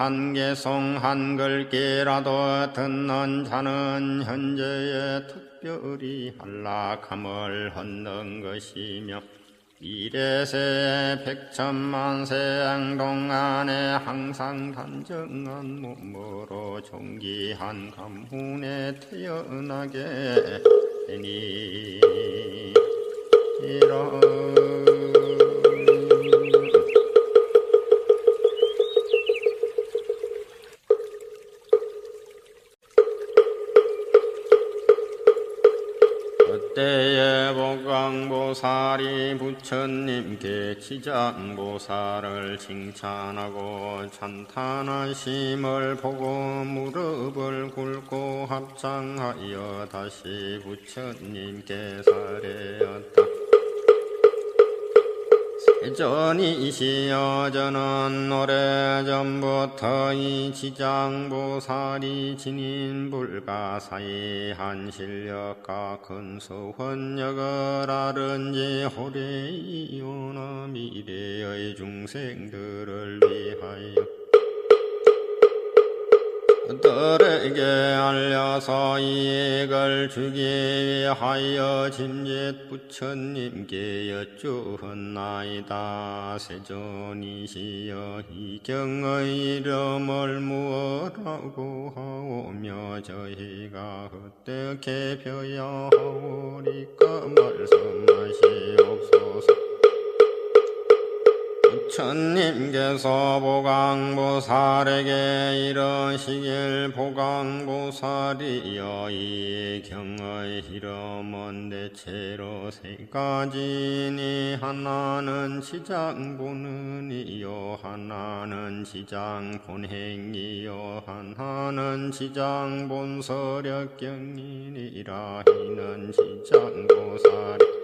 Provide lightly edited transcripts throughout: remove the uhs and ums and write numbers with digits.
한개송 한글귀라도 듣는 자는 현재에 특별히 한락함을 얻는 것이며 미래세 백천만생 동안에 항상 단정한 몸으로 존귀한 가문에 태어나게 되니 이런 그때에 보강보살이 부처님께 지장보살을 칭찬하고 찬탄하심을 보고 무릎을 꿇고 합장하여 다시 부처님께 사례었다. 세전이시여 저는 오래전부터 이 지장보살이 지닌 불가사의한 실력과 근소원력을 아른지 호래이오나 미래의 중생들을 위하여 그들에게 알려서 이익을 주기 위하여 짐짓 부처님께 여쭈었나이다. 세존이시여 이 경의 이름을 무엇라고 하오며 저희가 어떻게 벼야 하오리까 말씀하시옵소서. 부처님께서 보강보살에게 이러시길 보강보살이여 이 경의 이름은 대체로 세 가지니 하나는 지장본은이요 하나는 지장본행이요 하나는 지장본서력경이니라. 이는 지장보살이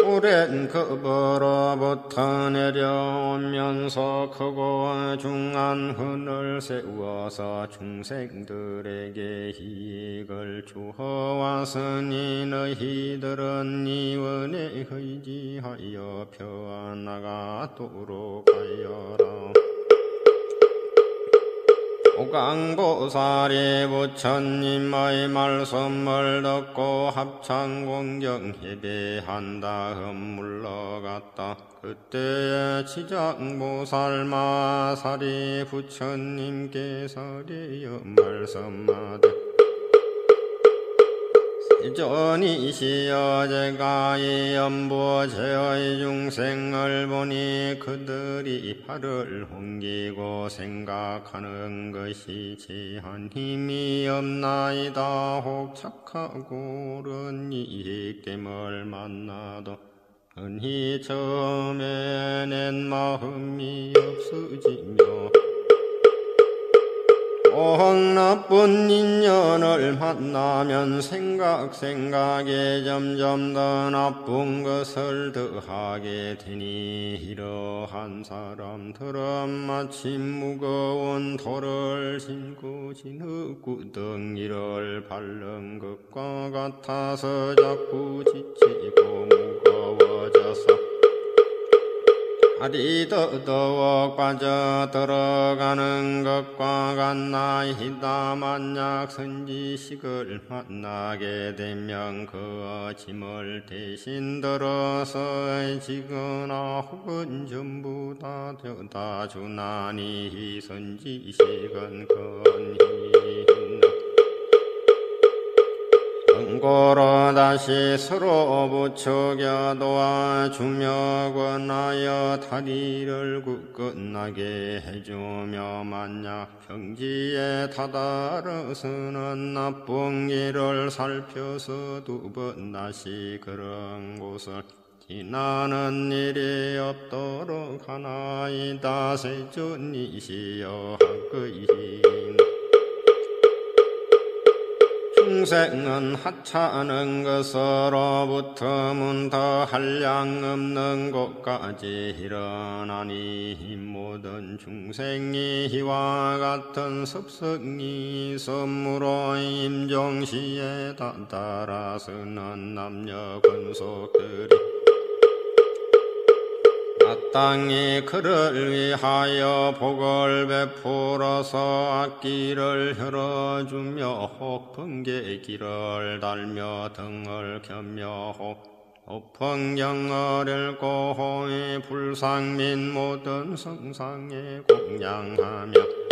오랜 급으로부터 내려오면서 크고 중한 흔을 세워서 중생들에게 이익을 주어왔으니 너희들은 이 은혜에 의지하여 펴나가도록 하여라. 보강보살이 부처님의 말씀을 듣고 합창공경 예배한 다음 물러갔다. 그때에 지장보살 마살이 부처님께 사리여 말씀하되 세존이시여 제가 이 연부제의 중생을 보니 그들이 발을 옮기고 생각하는 것이 제한 힘이 없나이다. 혹 착하고 옳은 이익됨을 만나도 흔히 처음에 낸 마음이 없어지며 혹 나쁜 인연을 만나면 생각에 점점 더 나쁜 것을 더하게 되니 이러한 사람들은 마치 무거운 돌을 싣고 진흙구덩이를 밟는 것과 같아서 자꾸 지치고 무거워져서 발이 더더욱 빠져들어가는 것과 같나이다. 만약 선지식을 만나게 되면 그 짐을 대신 들어서 지거나 혹은 전부 다 되다 주나니 이 선지식은 근히 고로 다시 서로 부추겨 도와주며 권하여 다리를 굳건하게 해주며 만약 평지에 다다르서는 나쁜 길을 살펴서 두 번 다시 그런 곳을 지나는 일이 없도록 하나이다. 세존이시여 학의인 중생은 하찮은 것으로부터는 더 한량 없는 곳까지 일어나니 모든 중생이 이와 같은 습성이 있으므로 임종시에 따라서는 남녀 권속들이 마땅히 그를 위하여 복을 베풀어서 악기를 열어주며 혹 번개기를 달며 등을 겸며 혹 높은 경을 읽고 홍의 불상 및 모든 성상에 공양하며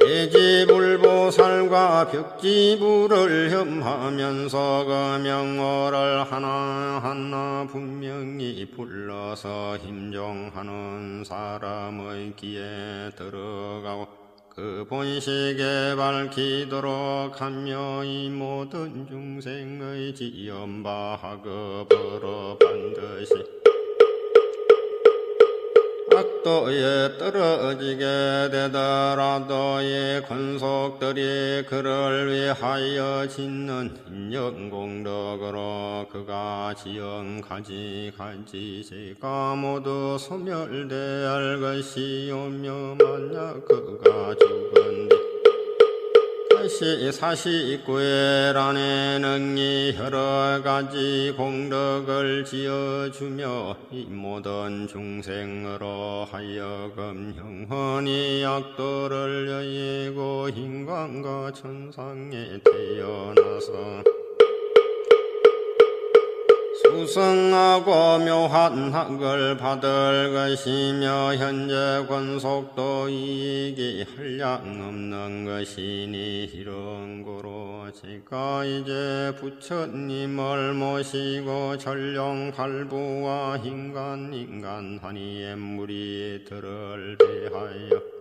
예지불보살과 벽지불을 협하면서 그 명호를 하나하나 분명히 불러서 힘종하는 사람의 귀에 들어가고 그 본식에 밝히도록 하며 이 모든 중생의 지연바하급으로 반드시 악도에 떨어지게 되더라도 이 권속들이 그를 위하여 짓는 인연공덕으로 그가 지은 가지 제가 모두 소멸되어 것이오며 만약 그가 죽은 뒤 다시 49일 안에 능히 여러가지 공덕을 지어주며 이 모든 중생으로 하여금 영원히 악도를 여의고 인간과 천상에 태어나서 수승하고 묘한 학을 받을 것이며 현재 권속도 이익이 한량없는 것이니 이런 고로 제가 이제 부처님을 모시고 전령 할부와 인간 한이의 무리들을 대하여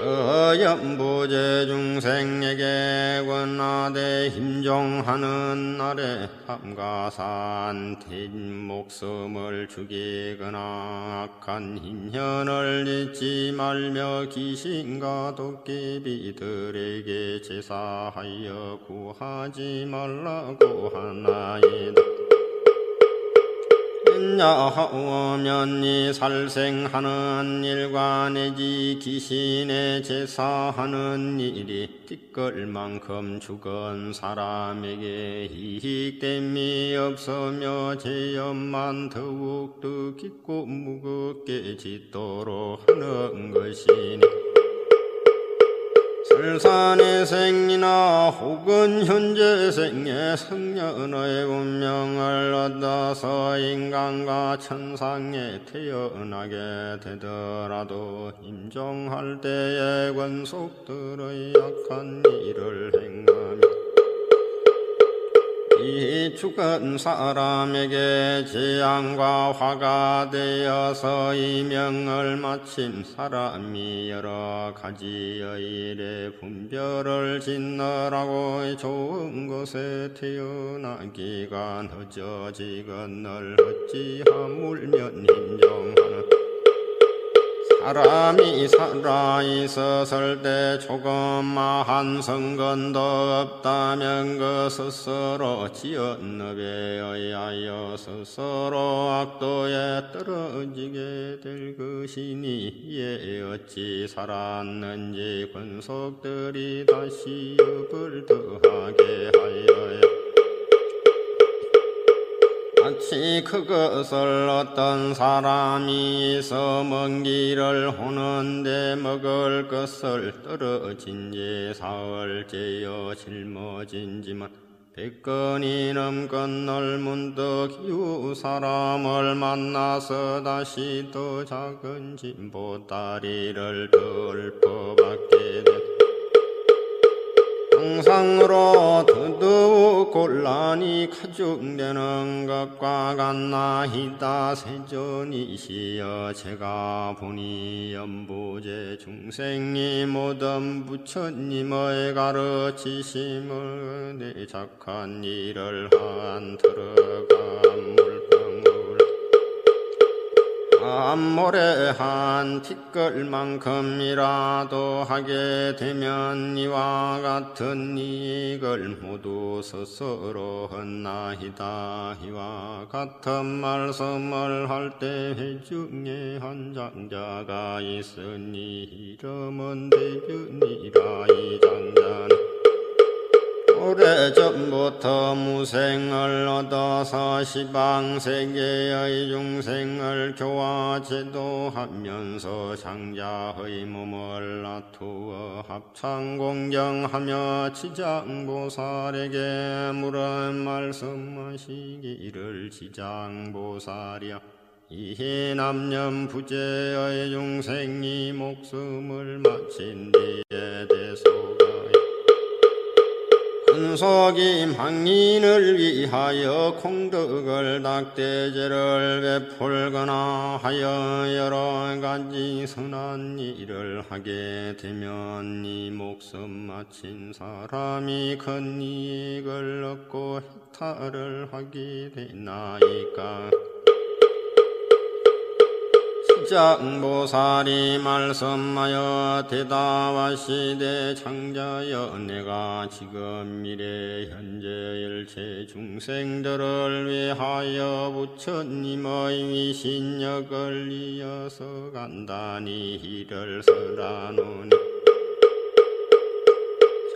연부제 중생에게 권하되 힘종하는 날에 함가산 뒷목숨을 죽이거나 악한 인연을 잊지 말며 귀신과 도깨비들에게 제사하여 구하지 말라고 하나이다. 하오면 이 살생하는 일과 내지 귀신의 제사하는 일이 티끌만큼 죽은 사람에게 이익됨이 없으며 죄업만 더욱더 깊고 무겁게 짓도록 하는 것이니 설산의 생이나 혹은 현재 생의 성년의 운명을 얻어서 인간과 천상에 태어나게 되더라도 임종할 때의 권속들의 악한 일을 행하며 이 죽은 사람에게 재앙과 화가 되어서 이 명을 마침 사람이 여러 가지의 일에 분별을 짓느라고 좋은 곳에 태어나기가 늦어지거늘 어찌 하물면 인정하는 사람이 살아있었을 때 조그마한 성건도 없다면 그 스스로 지은 업에 의하여 스스로 악도에 떨어지게 될 것이니 이에 어찌 살았는지 권속들이 다시 업을 더하게 하여야 마치 그것을 어떤 사람이 있어 먼 길을 오는데 먹을 것을 떨어진 지 사흘째여 짊어진지만 100건이 넘건널 문득 이웃 사람을 만나서 다시 더 작은 진보다리를 덜퍼받게 된 항상으로 더더욱 곤란이 가중되는 것과 같나이다. 세존이시여 제가 보니 연부제 중생이 모든 부처님의 가르치심을 내 착한 일을 한 들어간 물병을 암모래 한 티끌만큼이라도 하게 되면 이와 같은 이익을 모두 스스로 헌나이다. 이와 같은 말씀을 할 때 회중에 한 장자가 있으니 이름은 대변이라. 이 장자는 오래전부터 무생을 얻어서 시방세계의 중생을 교화제도하면서 장자의 몸을 나투어 합창공경하며 지장보살에게 물은 말씀하시기를 지장보살이여 이히 남념부재의 중생이 목숨을 마친 뒤에 대소가 근속임 항인을 위하여 공덕을 닥대제를 베풀거나 하여 여러 가지 선한 일을 하게 되면 이 목숨 마친 사람이 큰 이익을 얻고 해탈을 하게 되나이까. 지장보살이 말씀하여 대답하시되 장자여 내가 지금 미래 현재 일체 중생들을 위하여 부처님의 위신역을 이어서 간단히 이를 설하노니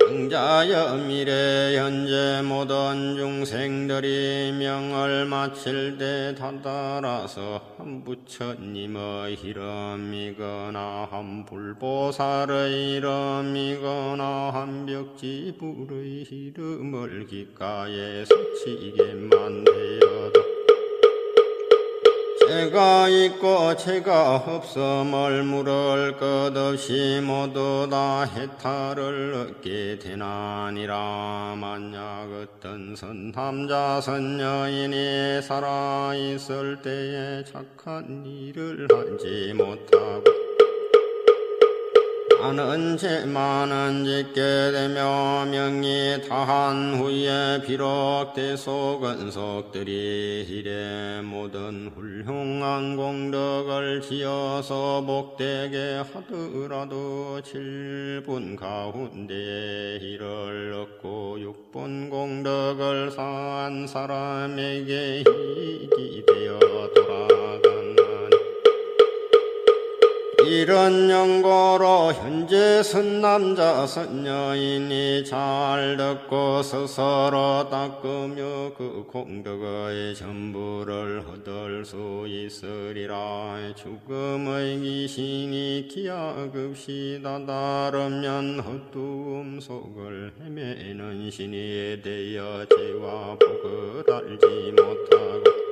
장자여 미래 현재 모든 중생들이 명을 마칠 때 다다라서 한 부처님의 이름이거나 한 불보살의 이름이거나 한 벽지불의 이름을 귓가에 스치게만 되어도 제가 있고 제가 없음을 물을 것 없이 모두 다 해탈을 얻게 되나니라. 만약 어떤 선남자 선여인이 살아있을 때에 착한 일을 하지 못하고 많은 죄만은 짓게 되며 명이 다한 후에 비록 대소근속들이 이래 모든 훌륭한 공덕을 지어서 복되게 하더라도 7분 가운데 이를 얻고 6분 공덕을 쌓은 사람에게 이익이 되어 돌아간다. 이런 연고로 현재 선남자 선여인이 잘 듣고 스스로 닦으며 그 공덕의 전부를 얻을 수 있으리라. 죽음의 귀신이 기약없이 다다르면 헛두음 속을 헤매는 신이 되어 죄와 복을 알지 못하고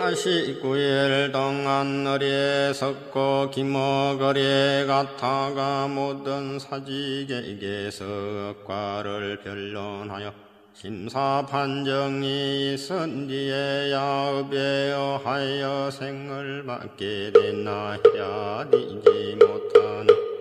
49일 동안 어리에 섰고 기머거리에 갔다가 모든 사직에게서 억과를 변론하여 심사 판정이 있은 뒤에 야업에 하여 생을 받게 됐나이야 되지 못하는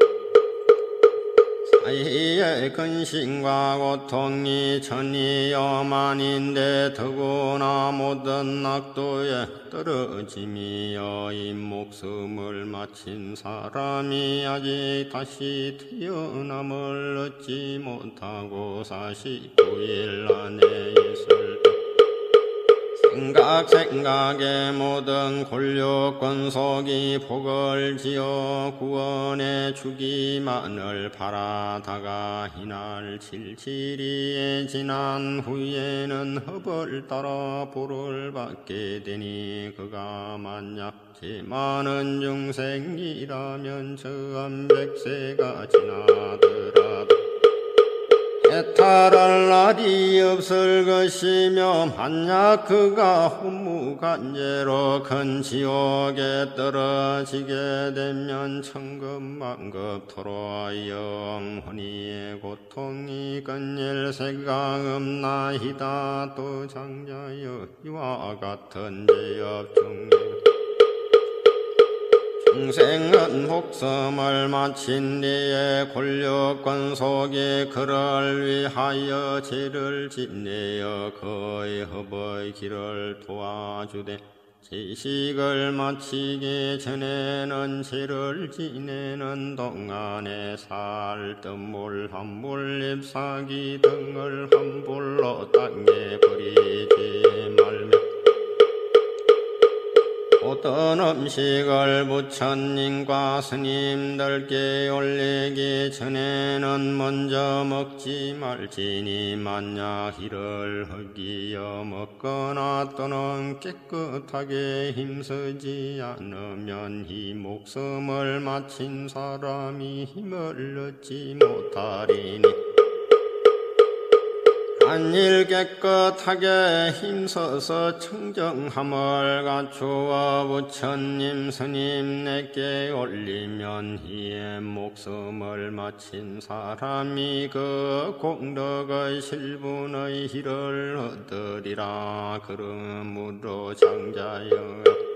사이의 근심과 고통이 천이여 만인데 더구나 모든 낙도에 떨어짐이여 이 목숨을 마친 사람이 아직 다시 태어남을 얻지 못하고 49일 안에 있을 때 생각에 모든 권력권속이 복을 지어 구원해 주기만을 바라다가 이날 7일이 지난 후에는 허벌 따라 보를 받게 되니 그가 만약 죄 많은 중생이라면 저한 100세가 지나더라도 해탈할 날이 없을 것이며 만약 그가 혼무간제로 큰 지옥에 떨어지게 되면 천급만급토록 영혼이 고통이 끊일 생각 없나이다. 또 장자여 이와 같은 죄업 중에 중생은 목숨을 마친 뒤에 권력권속이 그를 위하여 죄를 짓내어 그의 허버의 길을 도와주되 지식을 마치기 전에는 죄를 지내는 동안에 살뜸물 함물 잎사귀 등을 함불로 땅에 버리지 말며 어떤 음식을 부처님과 스님들께 올리기 전에는 먼저 먹지 말지니 만약 이를 허기여 먹거나 또는 깨끗하게 힘쓰지 않으면 이 목숨을 마친 사람이 힘을 얻지 못하리니 만일 깨끗하게 힘써서 청정함을 갖추어 부처님 스님 내게 올리면 이에 목숨을 마친 사람이 그功德의 실분의 희를 얻으리라. 그러므로 장자여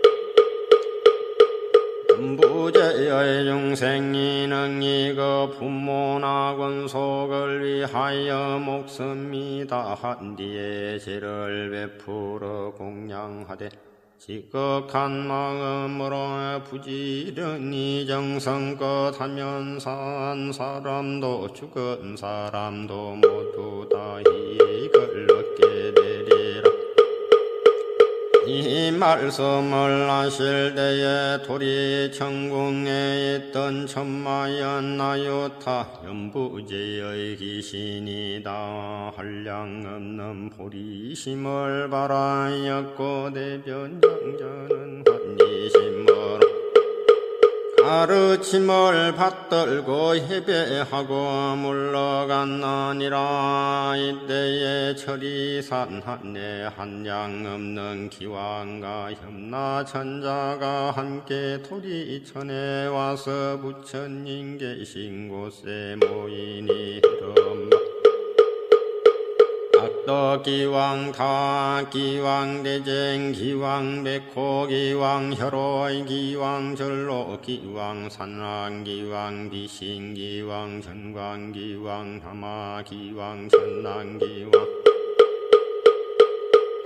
부재의 중생이 능히 그 부모나 권속을 위하여 목숨이 다한 뒤에 죄를 베풀어 공양하되 지극한 마음으로 부지런히 정성껏 하면 산 사람도 죽은 사람도 모두 다 이익을 얻게 되리라. 이 말씀을 하실 때에 도리 천궁에 있던 천마연 나유타 연부제의 귀신이 다 한량없는 보리심을 바라였고 대변장자는 환희심으로 가르침을 받들고 해배하고 물러갔느니라. 이때에 철이산 한내 한량없는 기왕과 협나 천자가 함께 도리천에 와서 부처님 계신 곳에 모이니 이름바 악덕기왕 타기왕 대쟁 기왕 백호 기왕 혈로의 기왕 절로 기왕 산랑 기왕 비신 기왕 전광 기왕 하마 기왕 천랑 기왕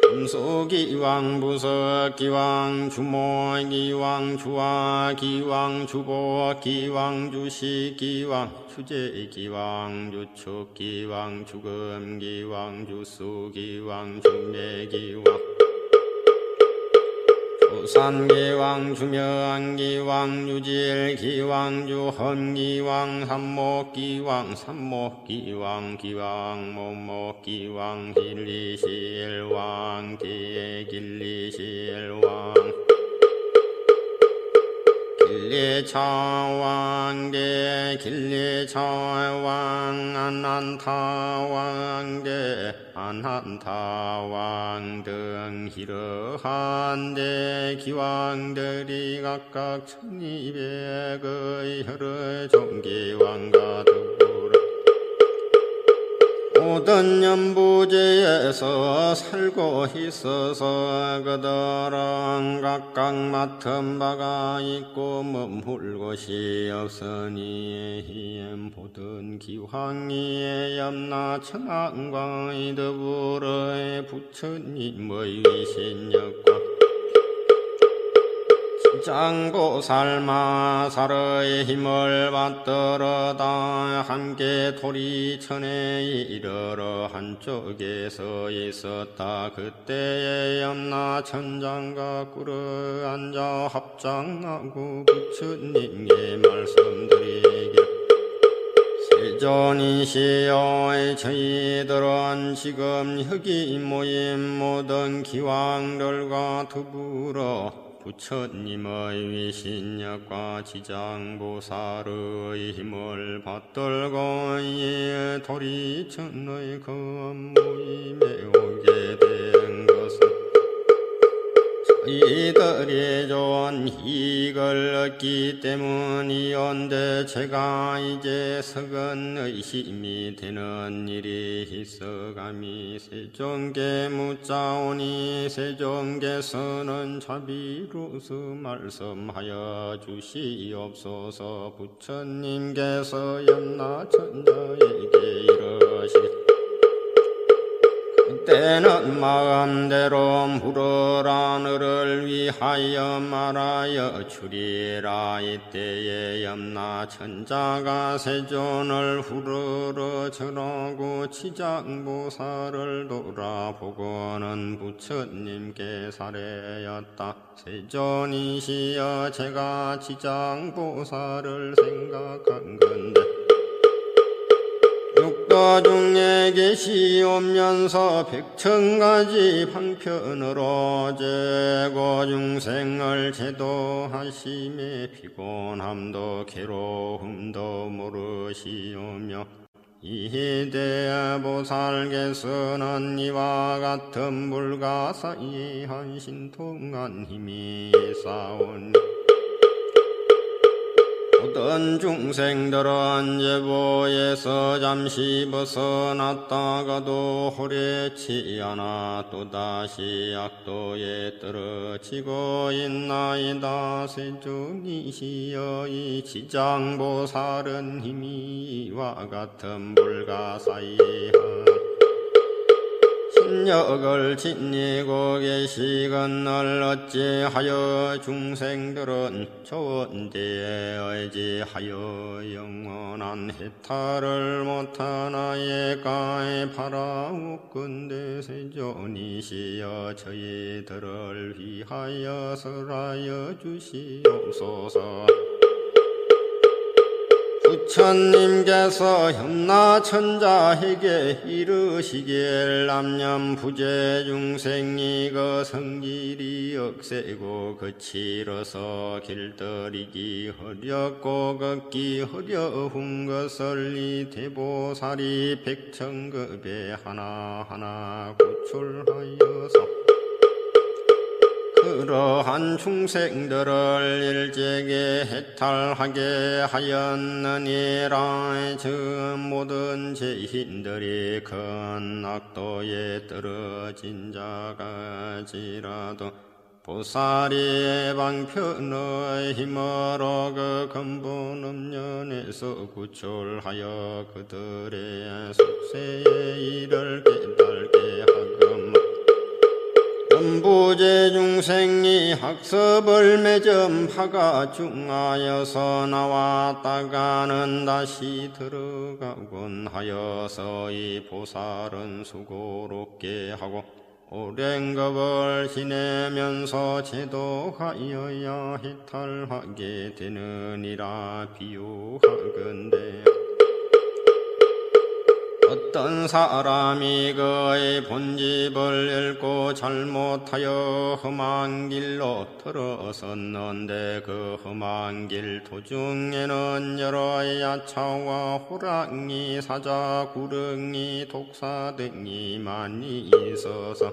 금수기왕 부석기왕 주모기왕 주화기왕 주보기왕 주시기왕 주제기왕 주축기왕 주금기왕 주수기왕 중매기왕 주산기왕 주명기왕 유질기왕 주험기왕 삼목기왕 삼목기왕 기왕 목목기왕 길리실왕 길리실왕 길리차왕대 길리차왕 안한타왕대 안한타왕 등 이러한데 기왕들이 각각 1200의 혈의 종기왕과 더불어 모든 연부제에서 살고 있어서 그들은 각각 맡은 바가 있고 머물 곳이 없으니 이엔 모든 기황이의 염나 천왕과의 더불어 부처님의 위신력과 장보살마살의 힘을 받들어 다 함께 도리천에 이르러 한쪽에서 있었다. 그때에 염나 천장과 꿇어 앉아 합장하고 부처님께 말씀드리기를 세존이시여 저희들은 지금 여기 모인 모든 기왕들과 더불어 부처님의 위신력과 지장보살의 힘을 받들고 이 도리천의 그 모임에 오게 된 것은 저희들이 좋은 이익을 얻기 때문이온데 제가 이제 석은 의심이 되는 일이 있어 감히 세종께 묻자오니 세종께서는 자비로서 말씀하여 주시옵소서. 부처님께서 염라천자에게 이르시되 그때는 마음대로 물어라 너를 위하여 말하여 주리라. 이때에 염라천자가 세존을 후르르 절하고 지장보살을 돌아보고는 부처님께 사례였다. 세존이시여 제가 지장보살을 생각한 건데 육도 중에 계시오면서 백천가지 방편으로 제고 중생을 제도하심에 피곤함도 괴로움도 모르시오며 이에 대해 보살께서는 이와 같은 불가사의한 신통한 힘이 싸우니 모든 중생들은 제보에서 잠시 벗어났다가도 호래치 않아 또다시 악도에 떨어지고 있나이다. 세존이시여 이 지장보살은 힘이 이와 같은 불가사의한 신력을 지니고 계시건을 어찌하여 중생들은 좋은 데에 의지하여 영원한 해탈을 못하나이까 바라옵건대 세존이시여 저희들을 위하여 설하여 주시옵소서. 부처님께서 염라천자에게 이르시길 남념부재 중생이 그 성질이 억세고 거칠어서 길들이기 어렵고 걷기 어려운 것을 이 대보살이 백천급에 하나하나 구출하여서 그러한 중생들을 일제게 해탈하게 하였느니라. 저 모든 죄인들이 큰 악도에 떨어진 자가지라도 보살이 방편의 힘으로 그 근본 음련에서 구출하여 그들의 속세에 이를 깨달게 하거마. 부재 중생이 학습을 매점하가 중하여서 나왔다가는 다시 들어가곤 하여서 이 보살은 수고롭게 하고 오랜 겁을 지내면서 제도하여야 해탈하게 되느니라. 비유하건대 어떤 사람이 그의 본집을 잃고 잘못하여 험한 길로 들어섰는데 그 험한 길 도중에는 여러 야차와 호랑이, 사자, 구렁이, 독사 등이 많이 있어서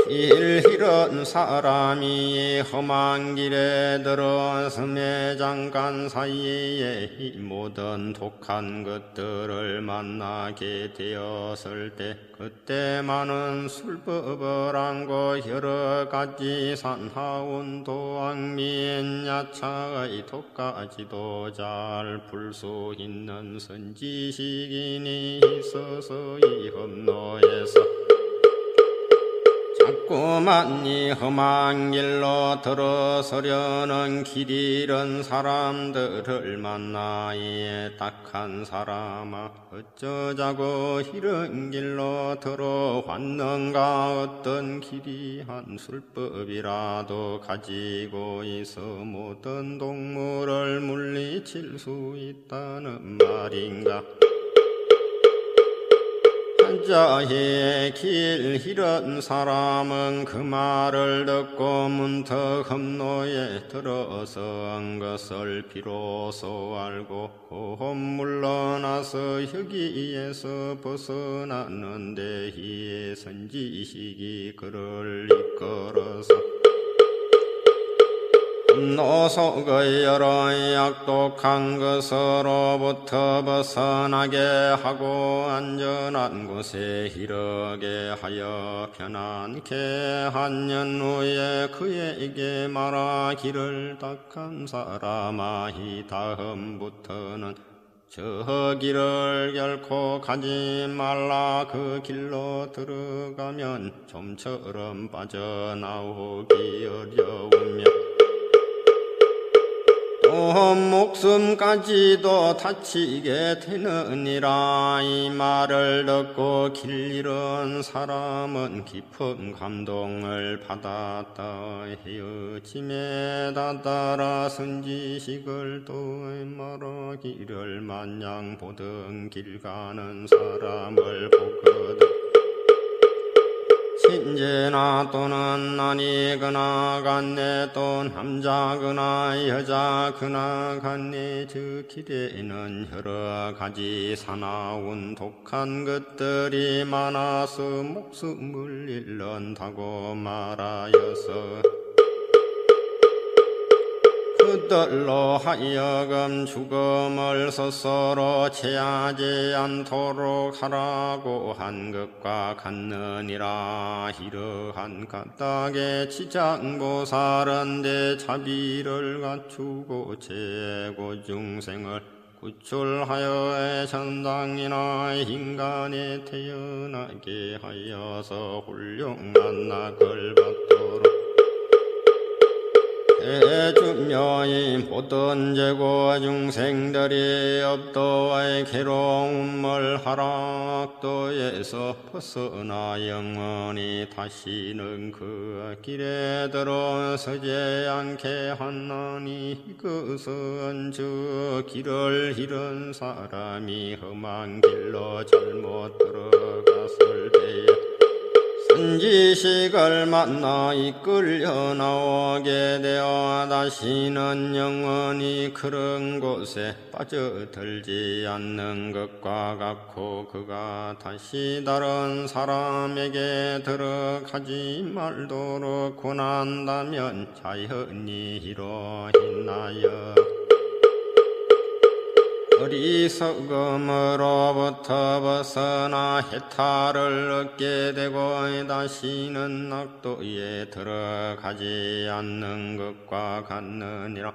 길 잃은 사람이 험한 길에 들어섬에 잠깐 사이에 이 모든 독한 것들을 만나게 되었을 때 그때 많은 술법을 안고 여러 가지 산하운 도악민 야차의 독까지도 잘 풀 수 있는 선지식인이 있어서 이 험로에서 자꾸만 이 험한 길로 들어서려는 길 잃은 사람들을 만나 이 딱한 사람아 어쩌자고 이런 길로 들어왔는가. 어떤 기이한 술법이라도 가지고 있어 모든 동물을 물리칠 수 있다는 말인가. 한자의 길 잃은 사람은 그 말을 듣고 문득 험로에 들어선 것을 비로소 알고 곧 물러나서 여기에서 벗어났는데 이 선지식이 그를 이끌어서 험로 속의 여러 약독한 것으로부터 벗어나게 하고 안전한 곳에 이르게 하여 편안케 한 년 후에 그에게 말하기를, 딱한 사람아 이 다음부터는 저 길을 결코 가지 말라. 그 길로 들어가면 좀처럼 빠져나오기 어려우며 또 목숨까지도 다치게 되느니라. 이 말을 듣고 길 잃은 사람은 깊은 감동을 받았다. 헤어짐에 다다라 선지식을 또 말하기를 마냥 보던 길 가는 사람을 보거든 신재나 또는 아니거나 같네. 또 남자거나 여자거나 같네. 저 길에는 여러 가지 사나운 독한 것들이 많아서 목숨을 잃는다고 말하여서 그들로 하여금 죽음을 스스로 취하지 않도록 하라고 한 것과 같느니라. 이러한 까닭에 지장보살은 대자비를 갖추고 최고 중생을 구출하여 천당이나 인간에 태어나게 하여서 훌륭한 낙을 받도록 대중녀인 모든 제고 중생들이 업도의 괴로움을 하락도에서 벗어나 영원히 다시는 그 길에 들어서지 않게 하나니 이것은 저 길을 잃은 사람이 험한 길로 잘못 들어갔을 때에 선지식을 만나 이끌려 나오게 되어 다시는 영원히 그런 곳에 빠져들지 않는 것과 같고 그가 다시 다른 사람에게 들어가지 말도록 권한다면 자연히 이로인하여 어리석음으로부터 벗어나 해탈을 얻게 되고 다시는 낙도에 들어가지 않는 것과 같느니라.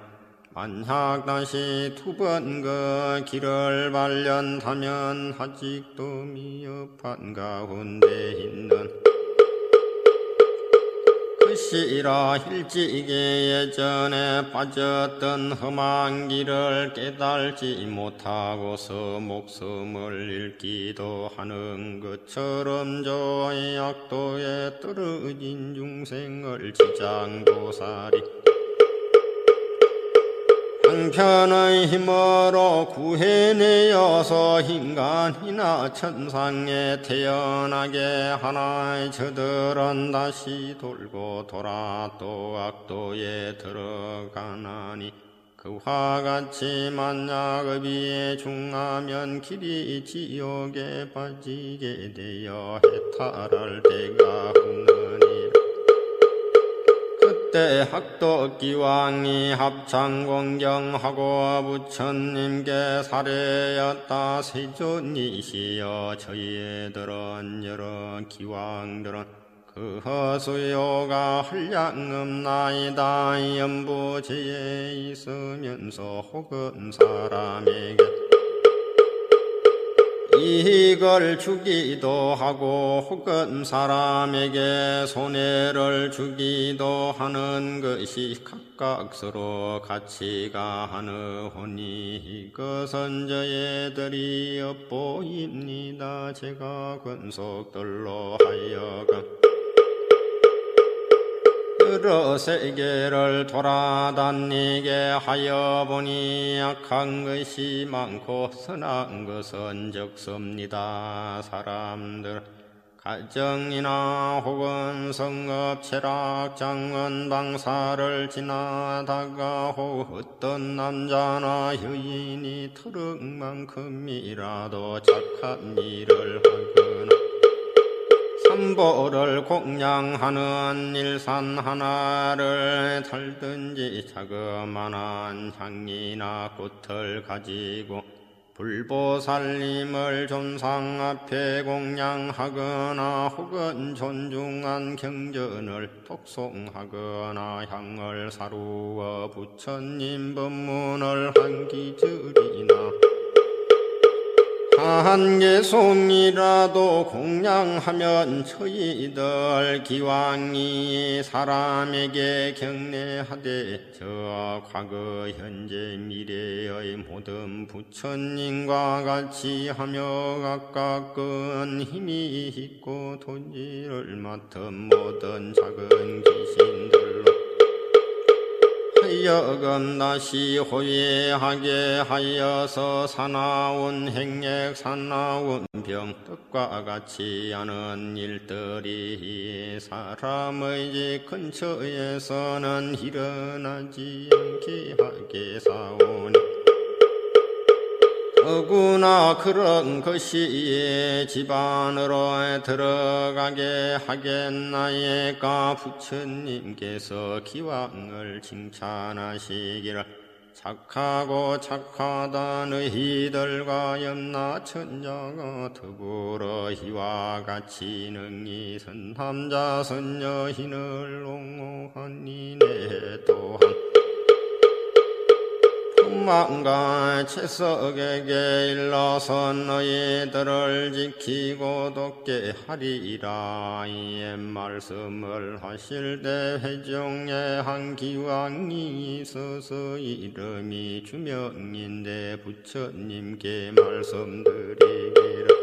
만약 다시 두 번 그 길을 발련하면 아직도 미흡한 가운데 있는 것이라. 일찍이 예전에 빠졌던 험한 길을 깨달지 못하고서 목숨을 잃기도 하는 것처럼 저 약도에 떨어진 중생을 지장보살이 형편의 힘으로 구해내어서 인간이나 천상에 태어나게 하나. 저들은 다시 돌고 돌아 또 악도에 들어가나니 그와 같이 만약 의비에 중하면 길이 지옥에 빠지게 되어 해탈할 데가 없느니라. 그때 학도기왕이 합창공경하고 부처님께 사례였다. 세존이시여 저희들은 여러 기왕들은 그 수요가 한량없나이다. 연부지에 있으면서 혹은 사람에게 이익을 주기도 하고 혹은 사람에게 손해를 주기도 하는 것이 각각 서로 가치가 하느오니 이것은 저희들이 엿보입니다. 제가 권속들로 하여금 여러 세계를 돌아다니게 하여 보니 악한 것이 많고 선한 것은 적습니다. 사람들 가정이나 혹은 성업, 체락, 장원, 방사를 지나다가 혹 어떤 남자나 여인이 터럭만큼이라도 착한 일을 하거나 삼보를 공양하는 일산 하나를 달든지 자그마한 향이나 꽃을 가지고 불보살님을 존상 앞에 공양하거나 혹은 존중한 경전을 독송하거나 향을 사루어 부처님 법문을 한 기절이나 한 개송이라도 공양하면 저희들 기왕이 사람에게 경례하되 저 과거 현재 미래의 모든 부처님과 같이 하며 각각 큰 힘이 있고 돈지를 맡은 모든 작은 귀신들로 하여금 다시 호위하게 하여서 사나운 행액 사나운 병 뜻과 같이 하는 일들이 사람의 집 근처에서는 일어나지 않게 하게 사오니 더구나 그런 것이 집안으로 들어가게 하겠나이까 부처님께서 기왕을 칭찬하시기를 착하고 착하다 너희들과 염라 천자가 더불어 이와 같이 능히 선남자 선여인을 옹호하니 내 또한 풍만과 채석에게 일러서 너희들을 지키고 돕게 하리라. 이에 말씀을 하실 때 회중에 한 기왕이 있어서 이름이 주명인데 부처님께 말씀드리기를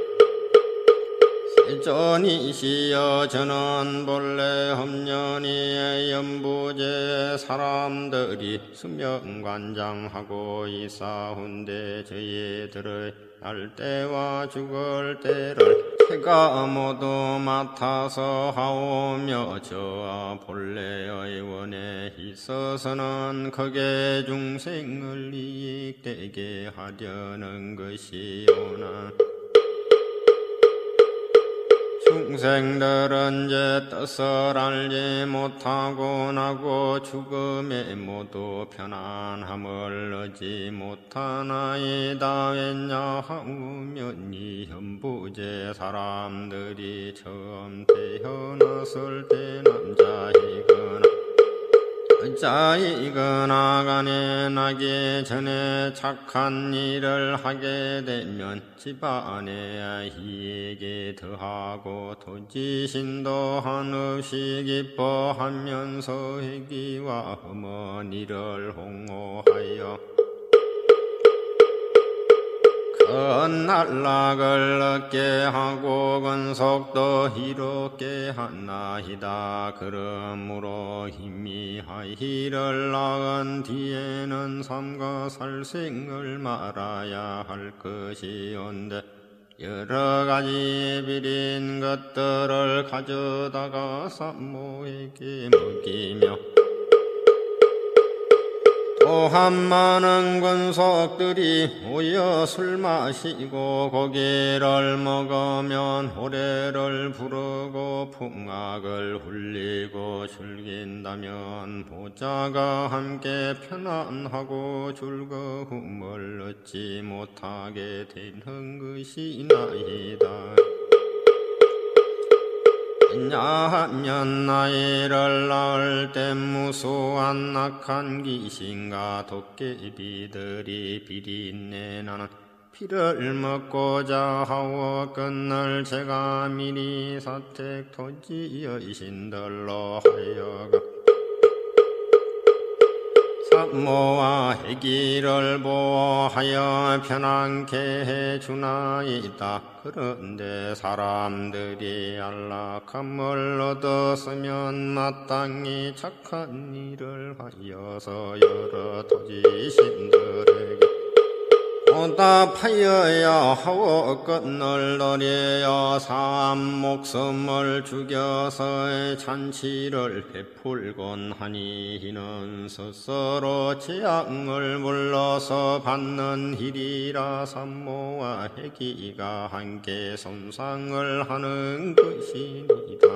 세전이시여 저는 본래 험년이의 연부제 사람들이 수명관장하고 있사온데 저희들의 날 때와 죽을 때를 제가 모두 맡아서 하오며 저 본래의 원에 있어서는 극의 중생을 이익되게 하려는 것이오나 중생들은 제 뜻을 알지 못하고 나고 죽음에 모두 편안함을 얻지 못하나이다. 왜냐하면 이 현부제 사람들이 처음 태어났을 때 남자이거나 여자이거나 간에 나기 전에 착한 일을 하게 되면 집안에 이익이 더하고 도지신도 한없이 기뻐하면서 회귀와 어머니를 홍호하여 큰 날락을 얻게 하고 근속도 이롭게 하나이다. 그러므로 힘이 아이를 낳은 뒤에는 삼가 살생을 말아야 할 것이온데 여러 가지 비린 것들을 가져다가 산모에게 먹이며 또한 많은 권속들이 모여 술 마시고 고기를 먹으면 노래를 부르고 풍악을 울리고 즐긴다면 보자가 함께 편안하고 즐거움을 얻지 못하게 되는 것이나이다. 왜냐하면 나이를 낳을 때 무수한 악한 귀신과 도깨비들이 비린내 나는 피를 먹고자 하오 끝날 제가 미리 사택 토지의 신들로 하여금 산모와 해기를 보호하여 편안케 해주나이다. 그런데 사람들이 안락함을 얻었으면 마땅히 착한 일을 하여서 여러 토지신들에게 보답하여야 하오 끝을 노려야 사람 목숨을 죽여서 잔치를 베풀곤 하니 이는 스스로 재앙을 불러서 받는 일이라 산모와 해기가 함께 손상을 하는 것이니이다.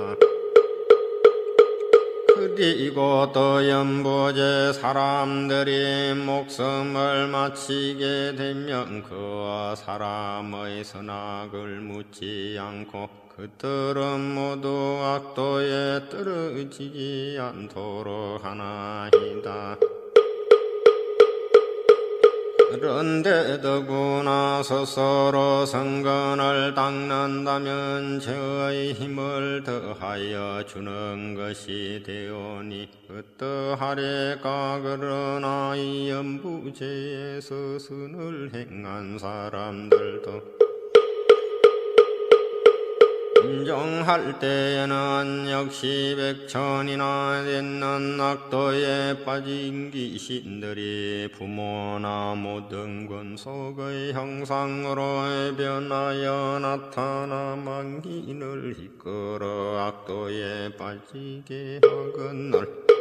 그리고 또 연부제 사람들이 목숨을 마치게 되면 그 사람의 선악을 묻지 않고 그들은 모두 악도에 떨어지지 않도록 하나이다. 그런데 더구나 스스로 성근을 닦는다면 저의 힘을 더하여 주는 것이 되오니 어떠하리까. 그러나 이 연부제에서 선을 행한 사람들도 인정할 때에는 역시 백천이나 됐는 악도에 빠진 귀신들이 부모나 모든 권속의 형상으로 변하여 나타나 만긴을 이끌어 악도에 빠지게 하거늘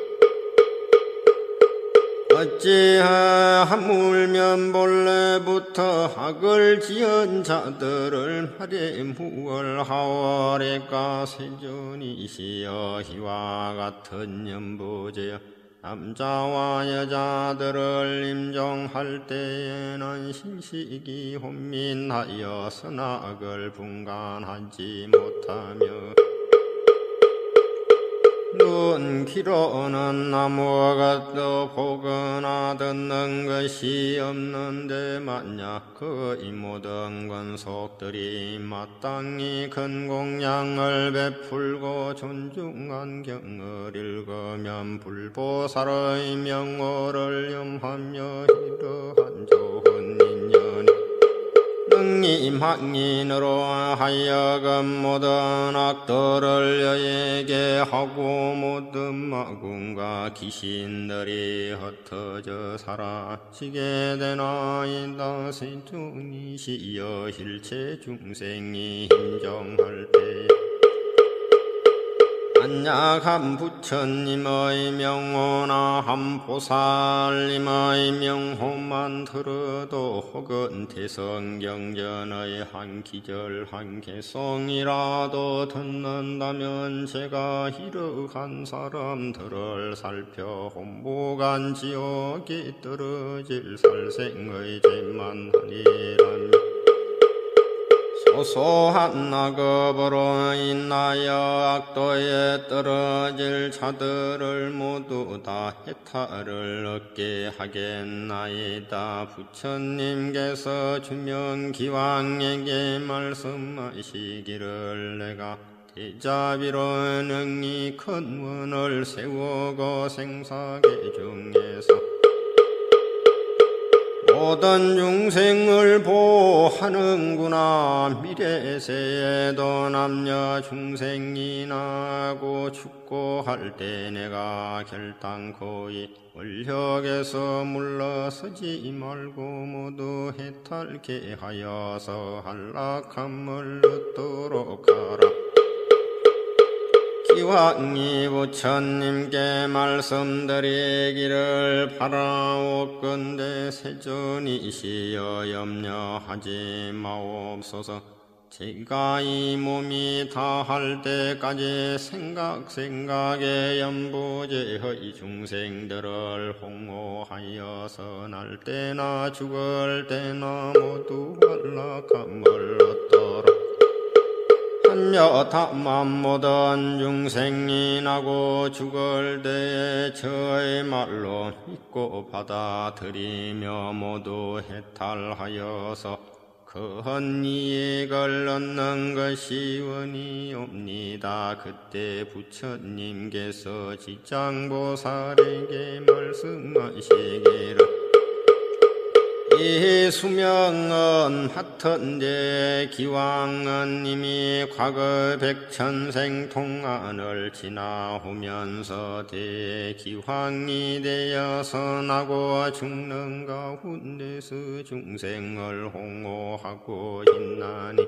어찌하물면 본래부터 악을 지은 자들을 말에 무얼하오리까. 세존이시여 이와 같은 연부제여 남자와 여자들을 임종할 때에는 신식이 혼민하여 선악을 분간하지 못하며 눈 귀로는 아무것도 보거나 듣는 것이 없는데 만약 그이 모든 권속들이 마땅히 큰 공양을 베풀고 존중한 경을 읽으면 불보살의 명호를 염하며 이러한 좋은 인연이 능이망인으로 하여금 모든 악도를 여에게 하고 모든 마군과 귀신들이 흩어져 사라지게 되나이다. 세존이시여 일체 중생이 인정할 때 안약한 부처님의 명호나 한 보살님의 명호만 들어도 혹은 대성경전의 한 기절 한 개송이라도 듣는다면 제가 이러한 사람들을 살펴 혼복한 지옥에 떨어질 살생의 죄만 하리라며 소소한 악업으로 인하여 악도에 떨어질 자들을 모두 다 해탈을 얻게 하겠나이다. 부처님께서 주명기왕에게 말씀하시기를 내가 대자비로 능히 큰 원을 세우고 생사계 중에서 모든 중생을 보호하는구나. 미래세에도 남녀 중생이 나고 죽고 할 때 내가 결단코 이 원력에서 물러서지 말고 모두 해탈케 하여서 한락함을 얻도록 하라. 기왕이 부처님께 말씀드리기를 바라옵건대 세존이시여 염려하지 마옵소서. 제가 이 몸이 다할 때까지 생각에 연부제의 중생들을 홍호하여서 날 때나 죽을 때나 모두 한락함을 얻도록 하며 다만 모든 중생이 나고 죽을 때에 저의 말로 믿고 받아들이며 모두 해탈하여서 큰 이익을 얻는 것이 원이옵니다. 그때 부처님께서 지장보살에게 말씀하시기를 이 수명은 하턴데 기왕은 이미 과거 백천생 동안을 지나오면서 대기황이 되어서 나고 죽는 가운데서 중생을 홍호하고 있나니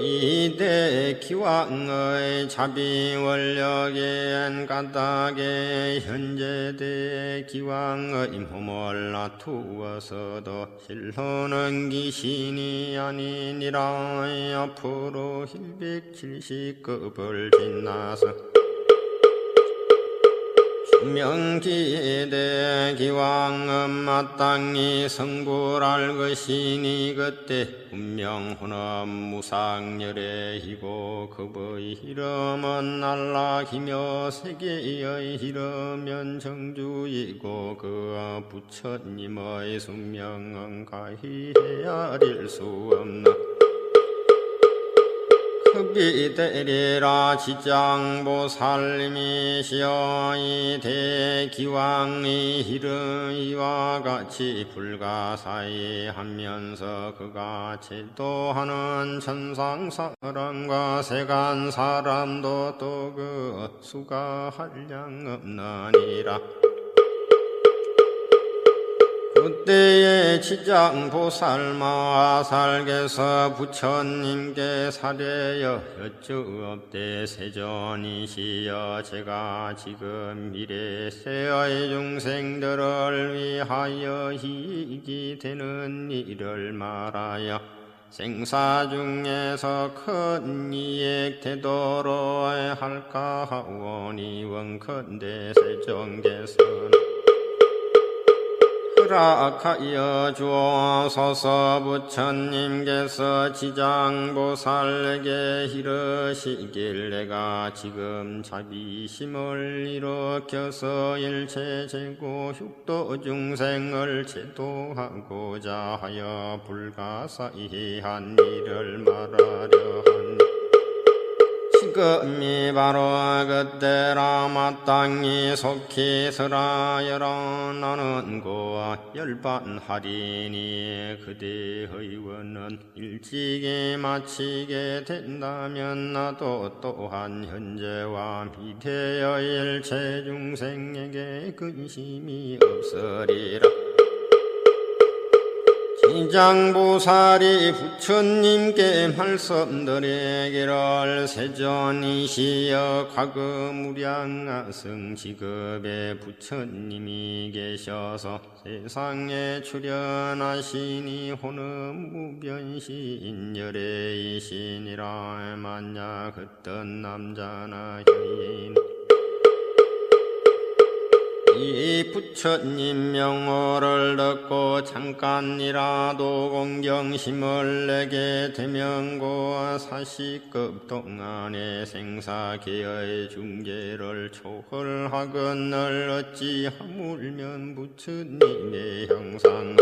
이대 기왕의 자비원력엔 까닭에 현재 대기왕의 몸을 놔두어서도 실로는 귀신이 아니니라. 앞으로 170급을 지나서 명기대 기왕은 마땅히 성불할 것이니 그때 분명 혼업 무상열애이고 급의 이름은 날라기며 세계의 이름은 정주이고 그 부처님의 숙명은 가히 헤아릴 수 없는 급이되리라. 지장보살님이시여 이 대기왕의 이름 이와 같이 불가사의하면서 그가 제도하는 천상사람과 세간사람도 또 그 수가 한량없느니라. 그때에 지장보살마살께서 부처님께 사례여 여쭈옵되 세존이시여 제가 지금 미래세의 중생들을 위하여 이익이 되는 일을 말하여 생사 중에서 큰 이익 되도록 할까 하오니 원컨대 세존께서는 허락하여 주옵소서. 부처님께서 지장보살에게 이르시길 내가 지금 자비심을 일으켜서 일체 재고 육도 중생을 제도하고자 하여 불가사의한 일을 말하려 하니 지금이 바로 그때라. 마땅히 속히 설하여라. 나는 고와 열반하리니 그대의 원은 일찍이 마치게 된다면 나도 또한 현재와 미래의 일체 중생에게 근심이 없으리라. 지장보살이 부처님께 말씀드리기를 세존이시여 과거무량아승 지급에 부처님이 계셔서 세상에 출현하시니 혼음무변신 열애이시니라. 만약 어떤 남자나 여인 이 부처님 명호를 듣고 잠깐이라도 공경심을 내게 되면 고와 40급 동안의 생사계의 중재를 초월하거늘 어찌 하물면 부처님의 형상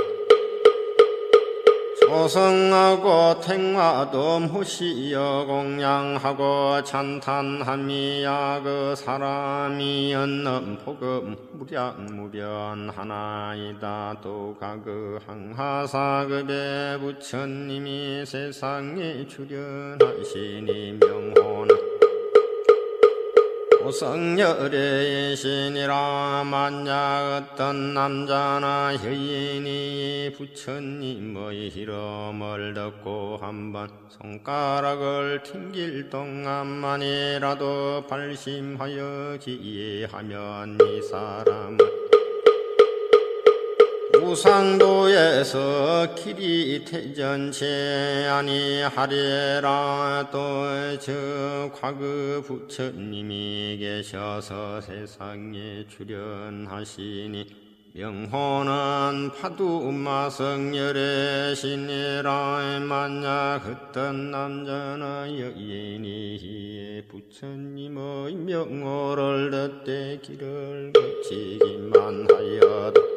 조성하고 택마도 모시어 공양하고 찬탄함이야. 그 사람이 얻는 복음 무량무변하나이다. 또 그 항하사급의 부처님이 세상에 출현하시니 명호는 고성열애이시니라. 만약 어떤 남자나 여인이 부처님의 이름을 듣고 한번 손가락을 튕길 동안만이라도 발심하여 기예하면 이 사람은 우상도에서 길이 태전체 아니하리라. 또 저 과거 부처님이 계셔서 세상에 출현하시니 명호는 파두마성열애시니라. 만약 어떤 남자나 여인이 부처님의 명호를 듣되 길을 거치기만 하여도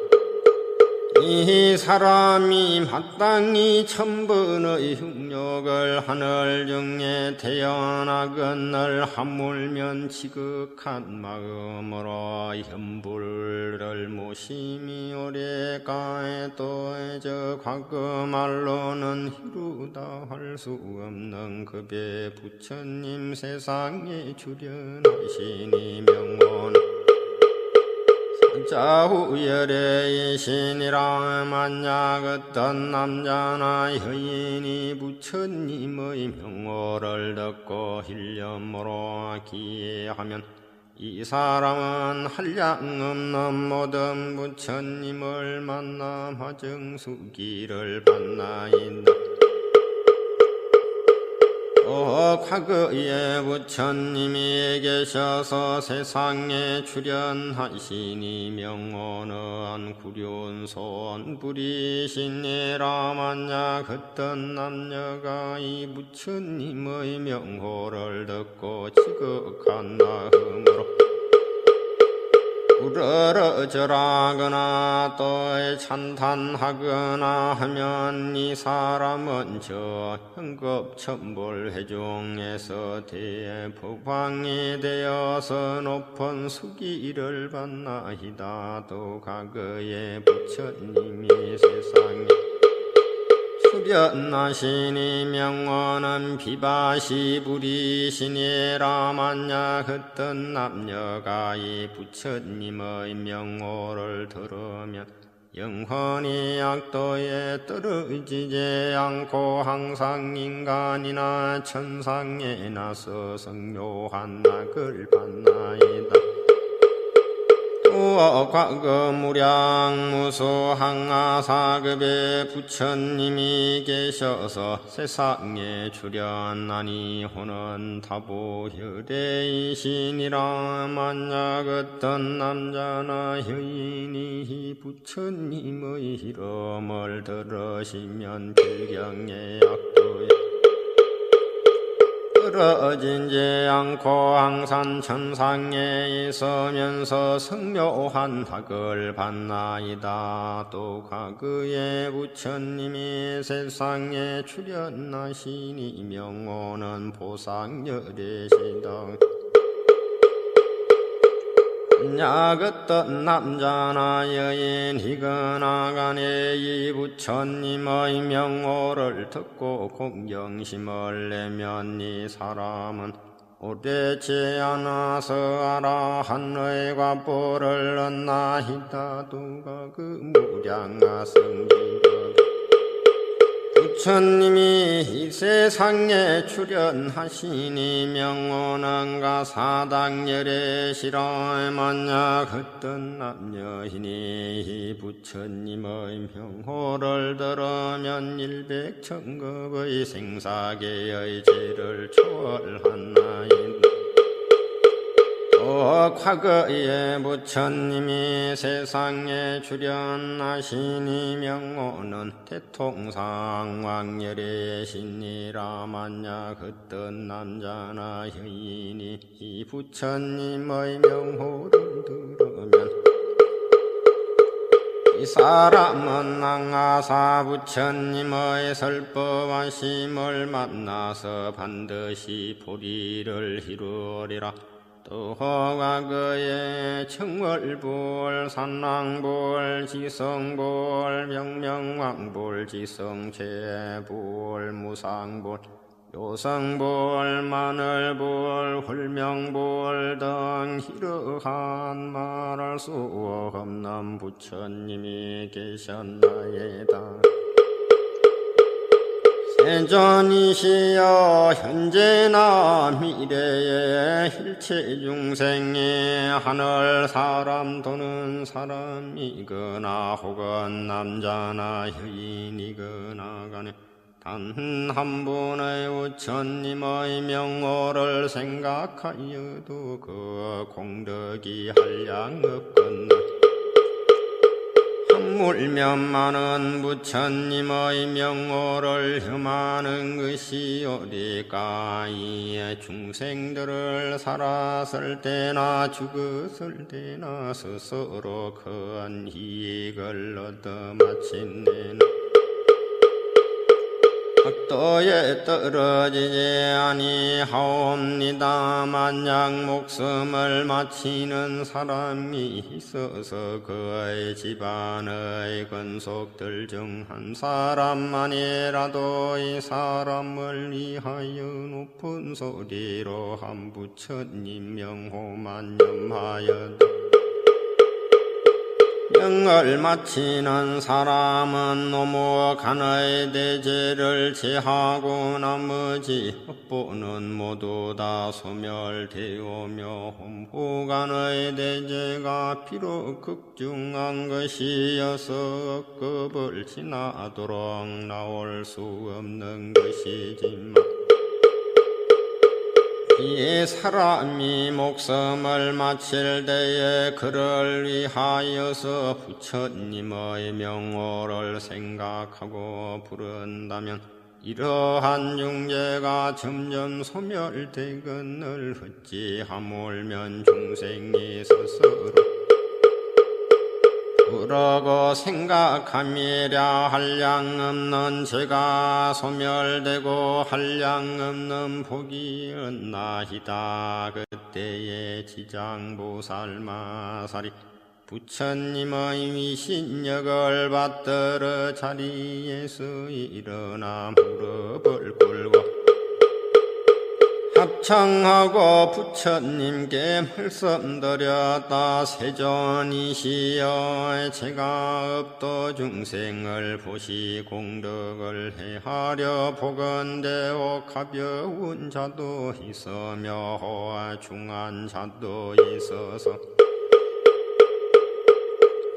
이 사람이 마땅히 천번의 흉욕을 하늘 중에 태어나거늘 하물면 지극한 마음으로 현불을 모심이 오래가에 또 저 과거 말로는 이루다 할 수 없는 급의 부처님 세상에 출현하시니 명호는 자후열애이시니라. 만약 어떤 남자나 여인이 부처님의 명호를 듣고 일념으로 기해하면 이 사람은 한량없는 모든 부처님을 만나 화정수기를 받나이다. 과거에 부처님이 계셔서 세상에 출현하시니 명언은 구륜손 부리시니라. 만약 어떤 남녀가 이 부처님의 명호를 듣고 지극한 마음으로 우러러절하거나 또 찬탄하거나 하면 이 사람은 저 현겁천볼 회중에서 대법왕이 되어서 높은 수기를 받나이다. 또 과거에 부처님이 세상에 출현하시니 명언은 비바시 부리시니라. 만약 어떤 남녀가 이 부처님의 명호를 들으면 영원히 악도에 떨어지지 않고 항상 인간이나 천상에 나서 성묘한 낙을 받나이다. 또 과거 무량무수 항아사급에 부처님이 계셔서 세상에 출현하니 호는 타보혈대이시니라. 만약 어떤 남자나 여인이 부처님의 이름을 들으시면 필경의 악도에 떨어지지 않고 항상 천상에 있으면서 성묘한 학을 받나이다. 또 과거에 부처님이 세상에 출현하시니 명호는 보상열애시다. 만약 어떤 남자나 여인이거나 간에 이 부처님의 명호를 듣고 공경심을 내면 이 사람은 오래지 않아서 아라한의 과보를 얻나이다. 두가 그 무량하성기가 부처님이 이 세상에 출현하시니 명호는 가사당열애시라. 만약 어떤 남녀이니 이 부처님의 명호를 들으면 일백천급의 생사계의 죄를 초월하나이다. 과거에 부처님이 세상에 출현하시니 명호는 대통상왕열애시니라. 만약 어떤 남자나 여인이 이 부처님의 명호를 들으면 이 사람은 항아사 부처님의 설법하심을 만나서 반드시 보리를 이루리라. 또 과거에 청월불, 산왕불, 지성불, 명명왕불, 지성체불, 무상불, 요성불, 마늘불, 훌명불 등 이러한 말할 수 없는 부처님이 계셨나이다. 세전이시여 현재나 미래에 일체 중생에 하늘 사람 또는 사람이거나 혹은 남자나 여인이거나 간에 단 한 분의 부처님의 명호를 생각하여도 그 공덕이 한량없건나 물면 많은 부처님의 명호를 혐하는 것이 어디까. 이에 중생들을 살았을 때나 죽었을 때나 스스로 큰 이익을 얻어 마친내나 학도에 떨어지지 아니하옵니다. 만약 목숨을 마치는 사람이 있어서 그의 집안의 권속들 중 한 사람만이라도 이 사람을 위하여 높은 소리로 한 부처님 명호만 염하여도 명을 마치는 사람은 노무간의 대제를 제하고 나머지 업보는 모두 다 소멸되오며 험후간의 대제가 비록 극중한 것이어서 급을 지나도록 나올 수 없는 것이지만 이 사람이 목숨을 마칠 때에 그를 위하여서 부처님의 명호를 생각하고 부른다면 이러한 중재가 점점 소멸되거늘 어찌 하물면 중생이 스스로 그러고 생각함이랴. 한량 없는 죄가 소멸되고 한량 없는 복이 얻나이다. 그때에 지장보살마살이 부처님의 위신력을 받들어 자리에서 일어나 무릎을 꿇고 합창하고 부처님께 말씀드렸다. 세존이시여, 제가 업도 중생을 보시 공덕을 해하려 복은되오. 가벼운 자도 있으며 중한 자도 있어서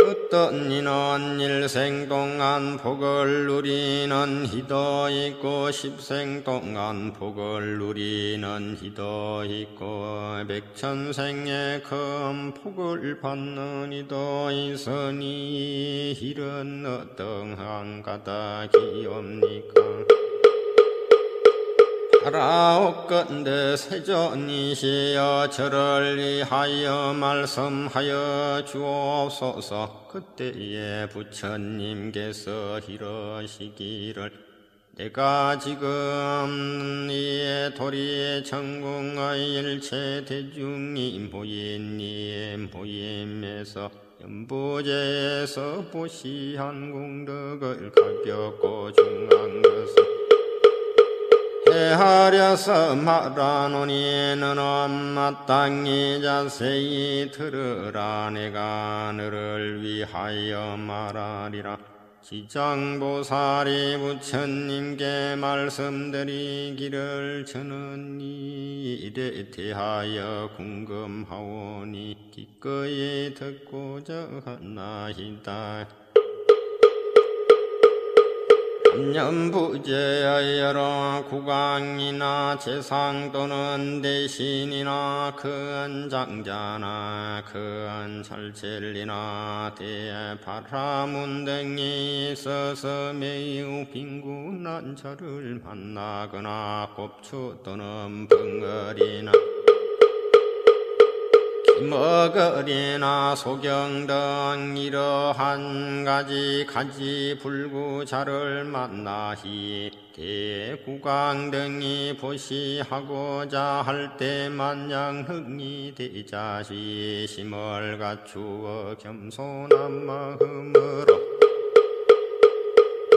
어떤 이는 일생 동안 복을 누리는 이도 있고 십생 동안 복을 누리는 이도 있고 백천생의 큰 복을 받는 이도 있으니 이런 어떠한 까닭이옵니까? 바라옵건대 세존이시여, 저를 위하여 말씀하여 주옵소서. 그때에 부처님께서 이러시기를 내가 지금 이 도리 천궁의 일체 대중이 모인 이 모임에서 연부제에서 보시한 공덕을 가볍고 중한 것을 해하려서 말하노니 너는 마땅히 자세히 들으라. 내가 너를 위하여 말하리라. 지장보살이 부처님께 말씀드리기를 저는 이 일에 대하여 궁금하오니 기꺼이 듣고자 하나이다. 년부제의 여러 국왕이나 재상 또는 대신이나 큰 장자나 큰 철jel리나 대바라문 등이 있어서 매우 빈곤한 자를 만나거나 곱추 또는 벙어리나 먹으리나 소경 등 이러한 가지 불구자를 만나히 대국왕 등이 보시하고자 할 때 만약 흥이 되자시 심을 갖추어 겸손한 마음으로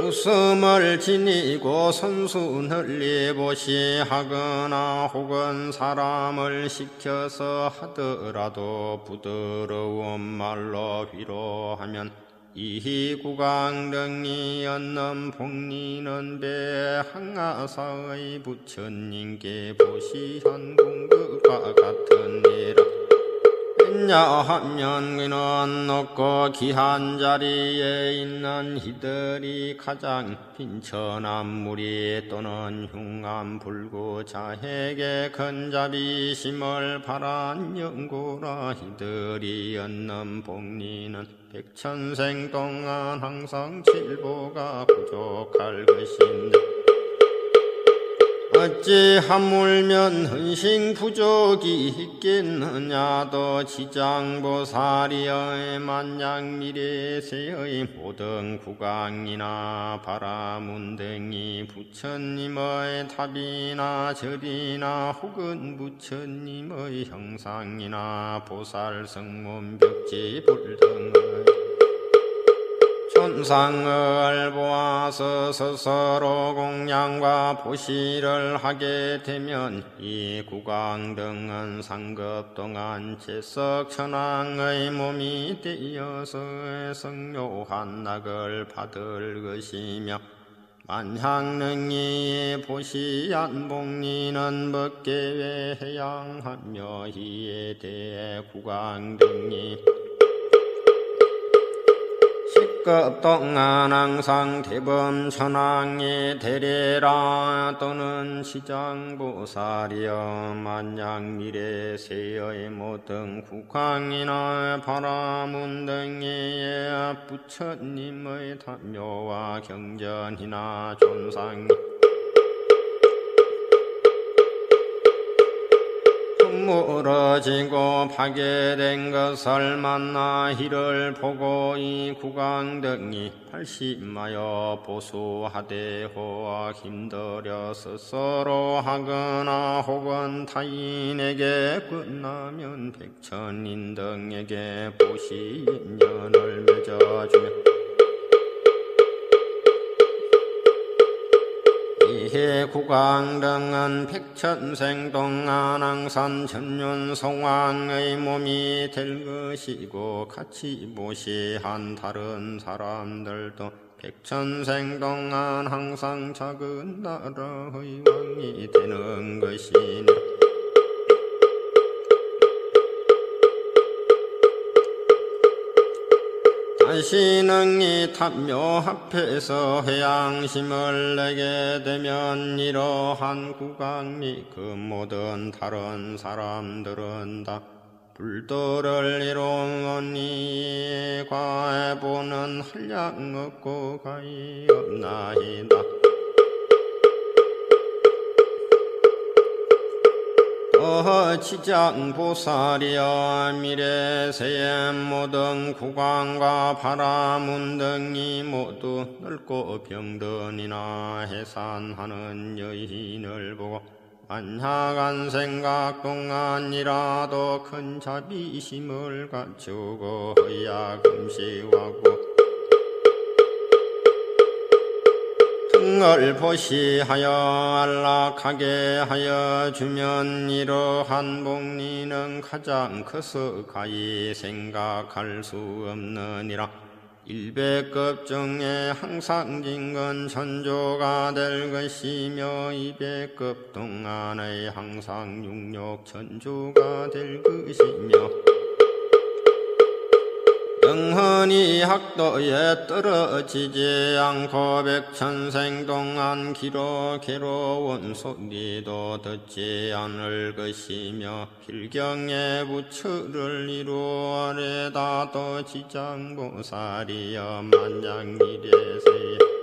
웃음을 지니고 선순을 보시하거나 혹은 사람을 시켜서 하더라도 부드러운 말로 위로하면 이희국왕 등이 얻는 복리는 배 항아사의 부처님께 보시한 공덕과 같으니라. 왜냐하면 그는 높고 귀한 자리에 있는 이들이 가장 빈천한 무리 또는 흉한 불구자에게 큰 자비심을 바란 영고라. 이들이 얻는 복리는 백천생 동안 항상 칠보가 부족할 것인데 어찌 하물면 헌신 부족이 있겠느냐도. 지장보살이여, 만약 미래세의 모든 국왕이나 바라문 등이 부처님의 탑이나 절이나 혹은 부처님의 형상이나 보살 성문 벽지불 등의 천상을 보아서 스스로 공양과 보시를 하게 되면 이 국왕 등은 상급 동안 채석 천왕의 몸이 되어서 성묘한 낙을 받을 것이며 만약 능히 보시한 복리는 법계에 해양하며 이에 대해 국왕 등이 일급 동안 항상 대범 천왕이 되리라. 또는 시장보살이여 만약 미래 세의 모든 국왕이나 바라문등의 부처님의 탐묘와 경전이나 존상이 무너지고 파괴된 것을 만나 이를 보고 이 국왕 등이 발심하여 보수하되 호와 힘들여 스스로 하거나 혹은 타인에게 끝나면 백천인 등에게 보시인연을 맺어주며 이해 국왕 등은 백천생 동안 항상 전륜성왕의 몸이 될 것이고 같이 모시한 다른 사람들도 백천생 동안 항상 작은 나라의 왕이 되는 것이니 다시는 이 탐묘 앞에서 회양심을 내게 되면 이러한 국왕 및 그 모든 다른 사람들은 다 불도를 이루니 과해보는 한량 없고 가히 없나이다. 지장보살이여 미래세의 모든 국왕과 바라문 등이 모두 늙고 병든이나 해산하는 여인을 보고 만약 한 생각 동안이라도 큰 자비심을 갖추고 허야금시하고 등을 보시하여 안락하게 하여 주면 이러한 복리는 가장 커서 가히 생각할 수 없느니라. 일백급 중에 항상 진건 천조가 될 것이며 이백급 동안에 항상 육욕 천조가 될 것이며 영원히 학도에 떨어지지 않고 백천생 동안 괴로운 소리도 듣지 않을 것이며 필경의 부처를 이루어내다 또 지장보살이여 만약 미래세에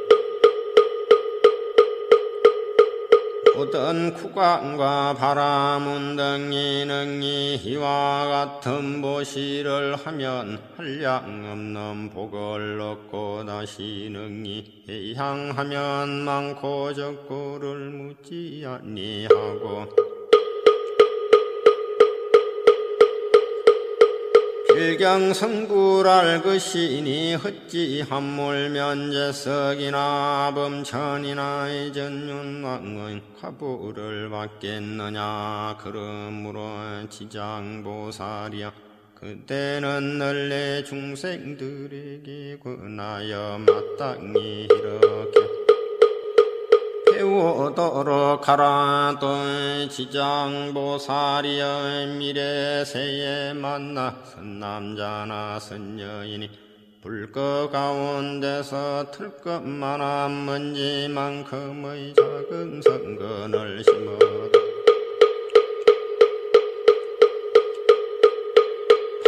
모든 국왕과 바라문 등이 능히 이와 같은 보시를 하면 한량 없는 복을 얻고 다시 능히 해향하면 많고 적고를 묻지 아니하고 필경성불할 것이니 어찌 한물면제석이나 범천이나 이전윤왕의 화부를 받겠느냐. 그러므로 지장보살이여 그때는 널내 중생들에게 권하여 마땅히 이렇게 배우도록 하라. 또 지장보살이여 미래세에 만나 선남자나 선여인이 불거 가운데서 틀것만한 먼지만큼의 작은 성근을 심어도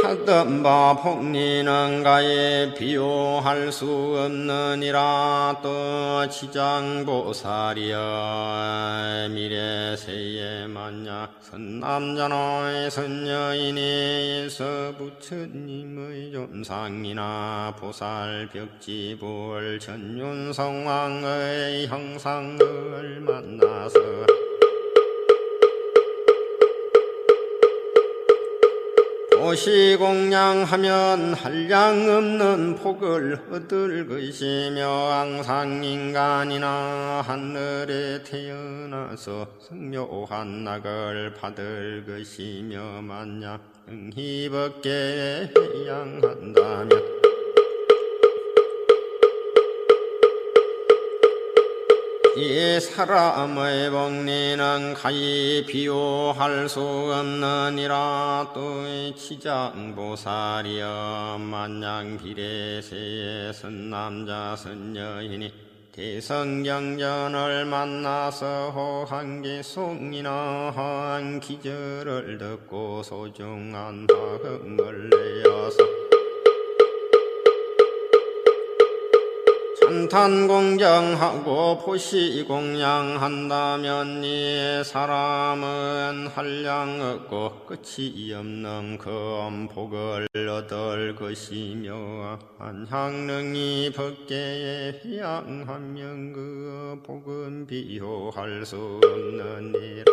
하던 바 폭리는 가히 비유할 수 없느니라. 또 지장보살이여 미래세에 만약 선남자나 선여인이 있어 부처님의 존상이나 보살 벽지불 전륜성왕의 형상을 만나서 도시공양하면 한량 없는 복을 얻을 것이며 항상 인간이나 하늘에 태어나서 성묘한 낙을 받을 것이며 만약 응히 벗게 해양한다면 이 사람의 복리는 가히 비유할 수 없느니라. 또 지장보살이여 만양 비례세에 선남자 선여인이 대성경전을 만나서 호한기송이나 허한 기절을 듣고 소중한 마음을 내어서 찬탄공정하고 포시공양한다면 이 사람은 한량 없고 끝이 없는 금복을 얻을 것이며 한향능이 법계에 향하면 그 복은 비교할 수 없느니라.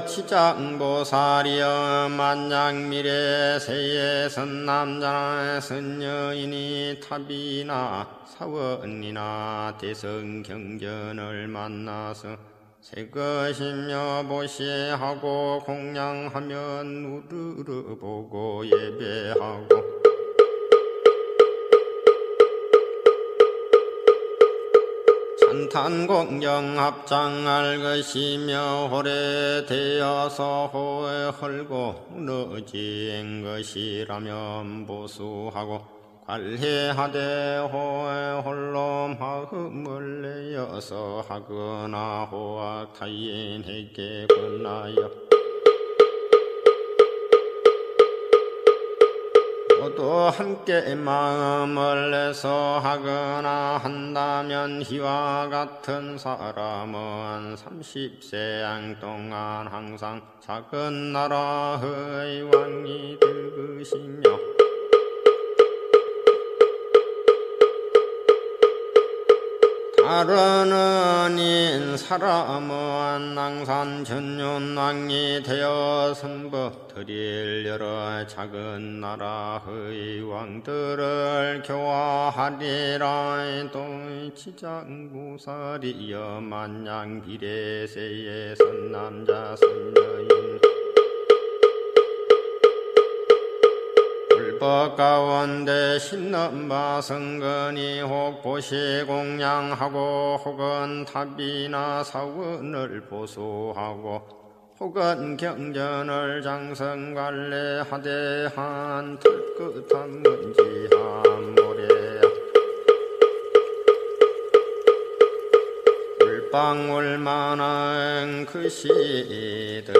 지장보살이여 만양미래세에 선남자나 선여인이 탑이나 사원이나 대성경전을 만나서 새것이며 보시하고 공양하면 우르르보고 예배하고 찬탄공정합장할 것이며 오래되어서 호에 헐고 무너진 것이라면 보수하고 관리하되 호에 홀로 마음을 내어서 하거나 호학 타인에게 권하여 모두 함께 마음을 내서 하거나 한다면 이와 같은 사람은 30세양 동안 항상 작은 나라의 왕이 될 것이며 다른 은인 사람은 항상 전륜왕이 되어 선법 드릴 여러 작은 나라의 왕들을 교화하리라. 또 지장보살이여 만양 비례세에 선남자 선여인 불법 가운데 신는 바 성근이 혹 보시공양하고 혹은 탑이나 사원을 보수하고 혹은 경전을 장성관례하되 한 털끝한 먼지 한 모래야 물방울만한 그 시들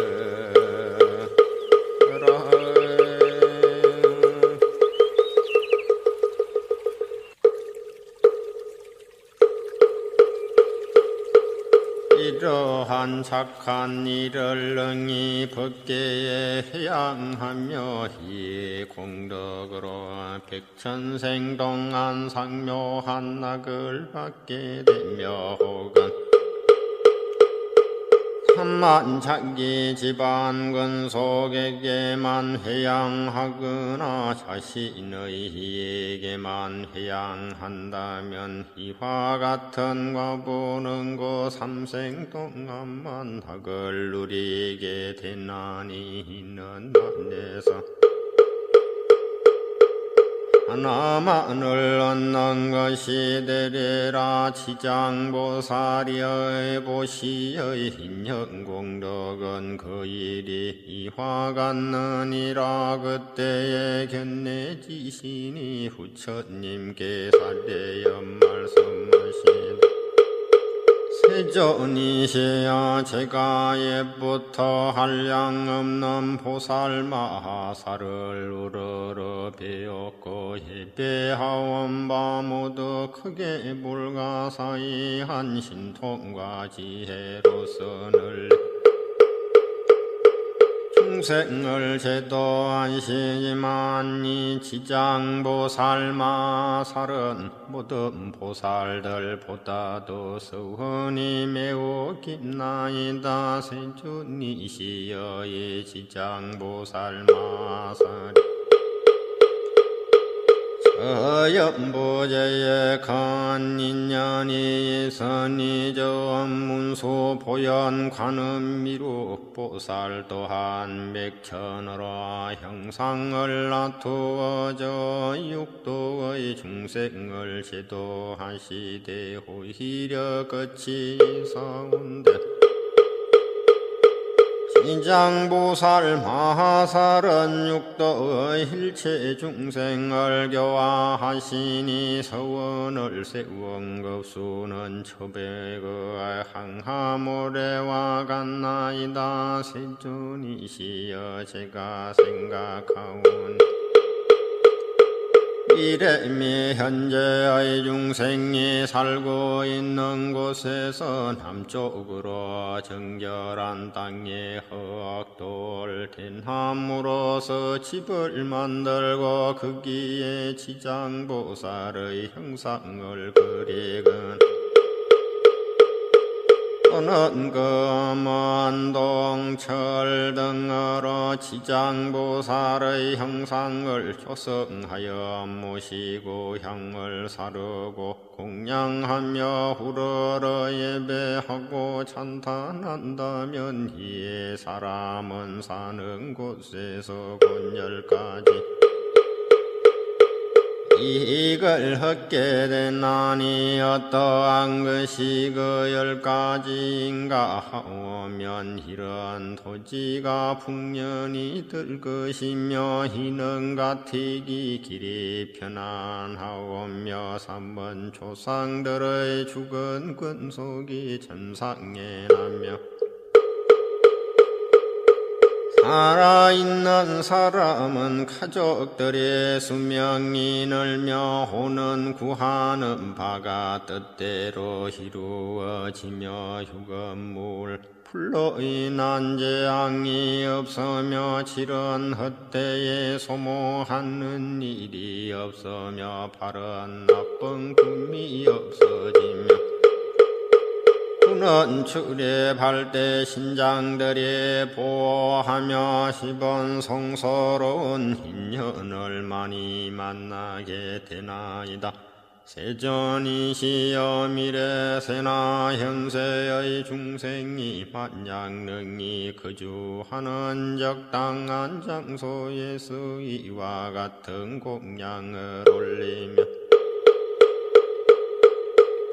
이러한 착한 일을 능히 법계에 해양하며 이 공덕으로 백천생 동안 상묘한 낙을 받게 되며 혹은 삼만 자기 집안 근속에게만 회양하거나 자신의 희에게만 회양한다면 이와 같은 과부는 그 삼생 동안만 덕을 누리게 되나니 이는 만에서 하나만을 얻는 것이 되리라. 지장보살이의 보시의 인연공덕은 그 일이 이와 같느니라. 그때에 견내지신이 후처님께 살대여 말씀하시되 세존이시여 제가 옛부터 한량 없는 보살 마하사를 우러러 배웠고 예배하온 바 모두 크게 불가사의한 신통과 지혜로서는 중생을 제도하시지만 이 지장보살 마살은 모든 보살들보다도 서원이 매우 깊나이다. 세존이시여 이 지장보살 마살이 어염보제의 간인년이 선이저 문소 보현 관음미루 보살 또한 맥천으로 형상을 놔두어져 육도의 중생을 제도하시되 오히려 끝이 사운데 인장보살 마하살은 육도의 일체 중생을 교화하시니 서원을 세운 급수는 처백의 항하모래와 같나이다. 세존이시여 제가 생각하오니 이래미 현재의 중생이 살고 있는 곳에서 남쪽으로 정결한 땅에 흑돌 대나무로서 집을 만들고 거기에 지장보살의 형상을 그리건 또는 검은 동철 등으로 지장보살의 형상을 조성하여 모시고 향을 사르고 공양하며 후러러 예배하고 찬탄한다면 이에 사람은 사는 곳에서 곧 10가지 이익을 얻게 되나니 어떠한 것이 그 10가지인가 하오면 이런 토지가 풍년이 들 것이며 이는 가택이 길이 편안하오며 3번 조상들의 죽은 근속이 전상에 나며 살아있는 사람은 가족들의 수명이 늘며 호는 구하는 바가 뜻대로 이루어지며 휴건물 풀로 인한 재앙이 없으며 지른 헛되에 소모하는 일이 없으며 바른 나쁜 금이 없어지며 구는 출입할 때 신장들이 보호하며 10원 성소로운 인연을 많이 만나게 되나이다. 세존이시여 미래세나 현세의 중생이 만약 능히 거주하는 적당한 장소에서 이와 같은 공양을 올리며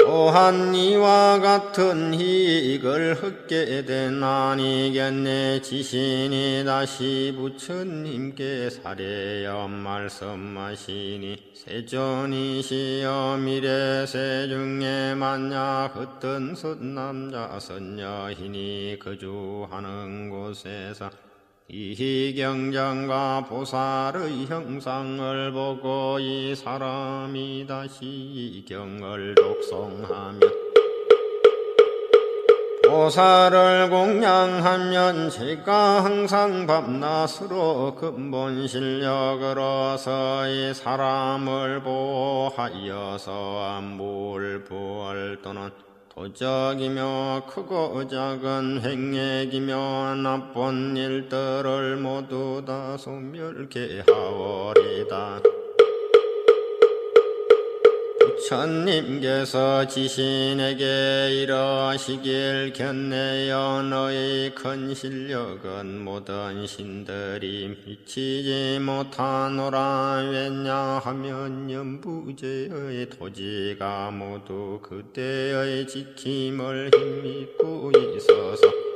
또한 이와 같은 이익을 얻게 되나니 겠네. 지신이 다시 부처님께 사례여 말씀하시니 세존이시여 미래세 중에 만약 어떤 선남자 선여인이 거주하는 곳에서 이희경전과 보살의 형상을 보고 이 사람이 다시 이 경을 독송하며 보살을 공양하면 제가 항상 밤낮으로 근본 실력으로서 이 사람을 보호하여서 물부을 또는 도적이며 크고 작은 행액이며 나쁜 일들을 모두 다 소멸케 하오리다. 부처님께서 지신에게 이러시길 겠네요. 너의 큰 실력은 모든 신들이 미치지 못하노라. 왜냐하면 연부제의 토지가 모두 그때의 지킴을 힘입고 있어서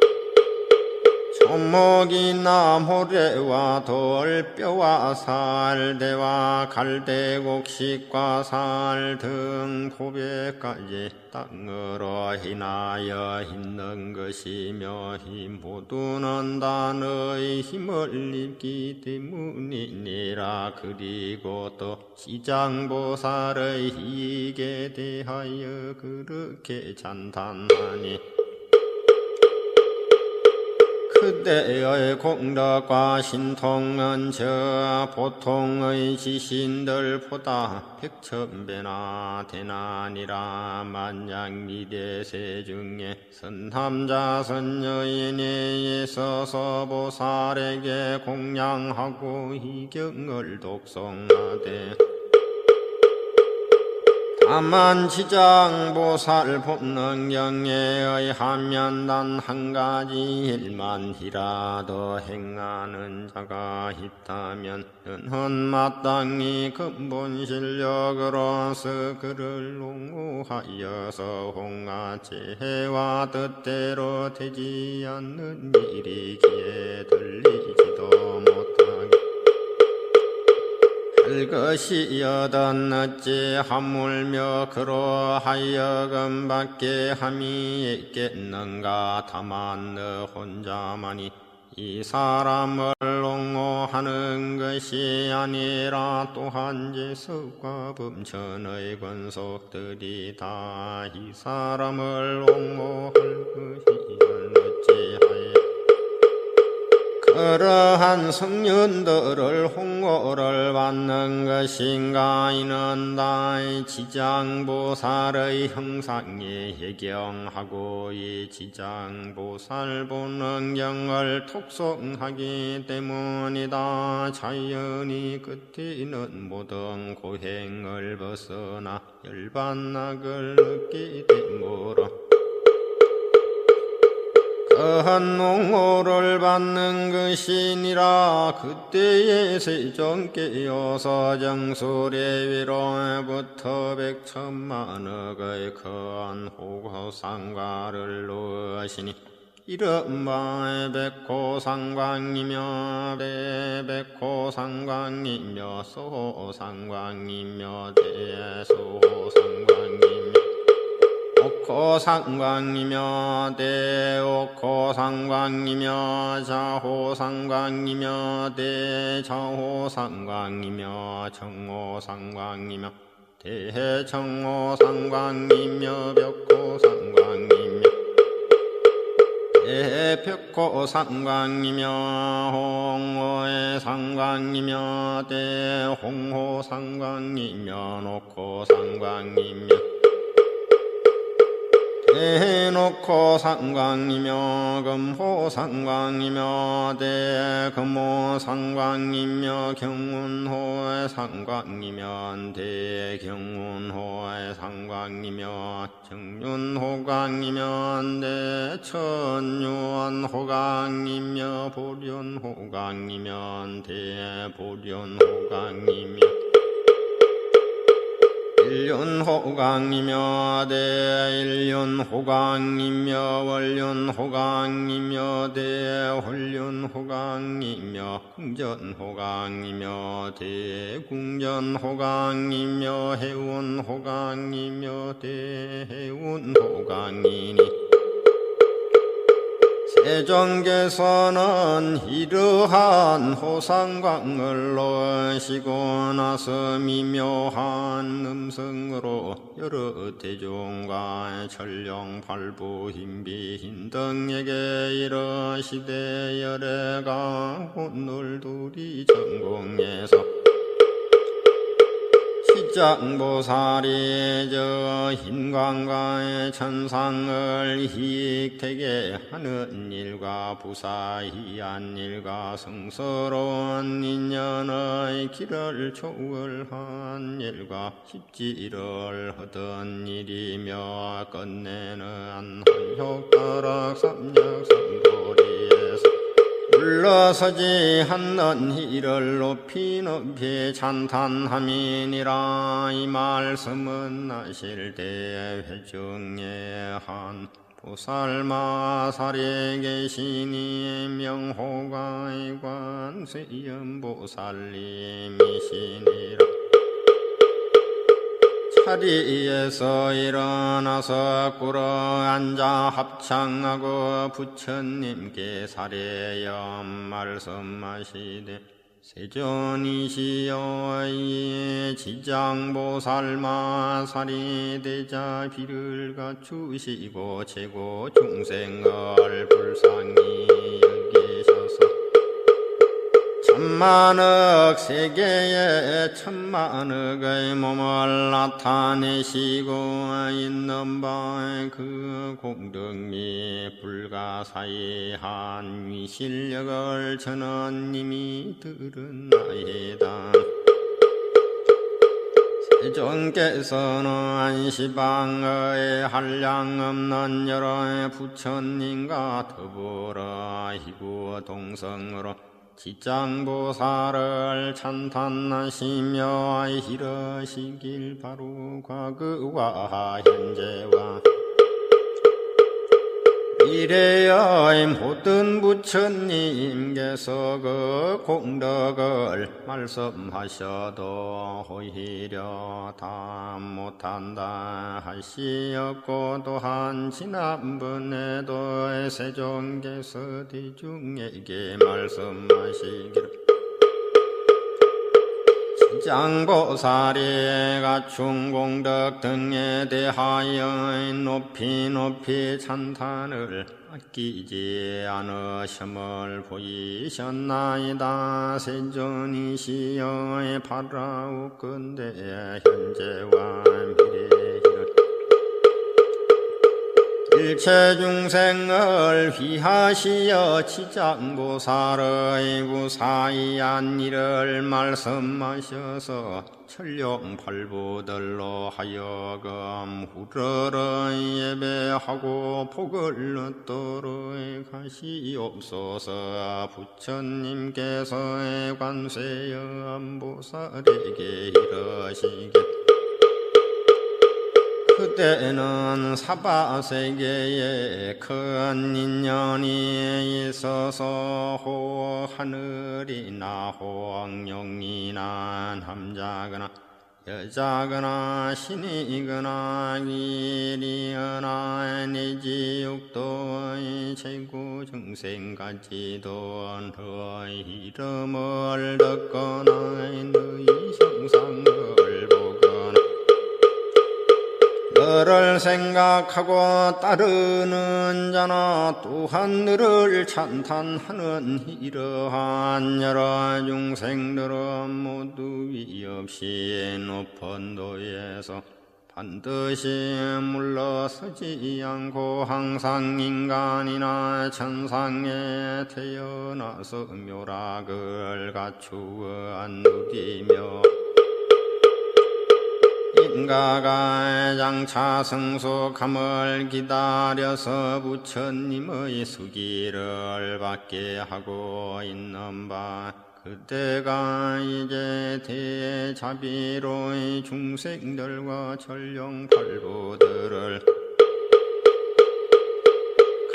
초목이나 모래와 돌뼈와 살대와 갈대곡식과 살 등 고배까지 땅으로 인하여 있는 것이며 이 모두는 다 너의 힘을 입기 때문이니라. 그리고 또 지장보살의 이익에 대하여 그렇게 찬탄하니 그때의 공덕과 신통은 저 보통의 지신들보다 100,000배나 되나니라. 만약 미래세 중에 선남자 선여인이 있어서 보살에게 공양하고 이 경을 독송하되 다만 지장보살 법능경에 의하면 단 한 가지 일만이라도 행하는 자가 있다면 은헌 마땅히 근본 실력으로서 그를 옹호하여서 홍화제와 뜻대로 되지 않는 일이기에 들리지도 못하게 할 것이여든 어찌 하물며 그로 하여금 받게 함이 있겠는가. 다만 너 혼자만이 이 사람을 옹호하는 것이 아니라 또한 제석과 범천의 권속들이 다 이 사람을 옹호할 것이면 어찌하여 그러한 성년들을 홍보를 받는 것인가. 이는 다이 지장보살의 형상에 해경하고 이 지장보살 본능경을 독송하기 때문이다. 자연히 끝에는 모든 고행을 벗어나 열반낙을 얻게 되므로 그한 옹호를 받는 것이니라. 그때에 세종께서 정수리 위로부터 100천만억의 큰 호상과를 놓으시니 이른바 백호상광이며 대백호상광이며 소호상광이며 대소호상광이며 옥호상광이며 대옥호상광이며 자호상광이며 대자호상광이며 정호상광이며 대정호상광이며 벽호상광이며 대벽호상광이며 홍호의 상광이며 대홍호상광이며 녹호상광이며 대녹호상광이며 금호상광이며 대금호상광이며 경운호의 상광이며 대경운호의 상광이며 정윤호광이며 대천윤호광이며 보련호광이며 대보련호광이며 일륜호광이며 대일륜호광이며 월륜호광이며 대홀륜호광이며 궁전호광이며 대궁전호광이며 해운호광이며 대해운호광이니 세종께서는 이러한 호상광을 놓으시고 나서 미묘한 음성으로 여러 대중과 천령 발부 힘비인 등에게 이르시되 열애가 오늘 둘이 전공해서 시장보살이 저 흰광과의 천상을 희익되게 하는 일과 부사히한 일과 성스러운 인연의 길을 초월한 일과 십지를 하던 일이며 끝내는 한효가락 삼약삼도리에서 물러서지 않는 이를 높이 찬탄함이니라. 이 말씀은 나실 때 회중의 한 보살마살에 계시니 명호가의 관세음보살님이시니라. 자리에서 일어나서 꿇어 앉아 합창하고 부처님께 사례염 말씀하시되 세존이시여 이 지장보살마살이 대자 비를 갖추시고 최고 중생을 불쌍히 여기셔서 천만억 세계에 천만억의 몸을 나타내시고 있는 바에 그 공덕 및 불가사의한 위실력을 저는 이미 들은나이다. 대종께서는 시방의 한량 없는 여러 부처님과 더불어 희구 동성으로 지장보살을 찬탄하시며 이러시길 바로 과거와 현재와 미래의 모든 부처님께서 그 공덕을 말씀하셔도 오히려 다 못한다 하시었고, 또한 지난번에도 세종께서 대중에게 말씀하시기를 지장보살이 갖춘 공덕 등에 대하여 높이 찬탄을 아끼지 않으심을 보이셨나이다. 세존이시여 바라옵건대 현재와 미래를 일체 중생을 위하시어 지장보살의 무사이한 일을 말씀하셔서 천룡팔부들로 하여금 후러러 예배하고 복을 얻도록 하시옵소서. 부처님께서 관세음보살에게 이러시길 그때는 사바세계에 큰 인연이 있어서 혹 하늘이나 혹 용이나 남자거나 여자거나 신이거나 일이거나 내지 육도의 최고 중생까지도 너의 이름을 듣거나 너의 형상을 보거나 너를 생각하고 따르는 자나 또한 너를 찬탄하는 이러한 여러 중생들은 모두 위 없이 높은 도에서 반드시 물러서지 않고 항상 인간이나 천상에 태어나서 묘락을 갖추어 누리며 인가가 장차 성숙함을 기다려서 부처님의 수기를 받게 하고 있는 바, 그때가 이제 대자비로의 중생들과 천룡팔부들을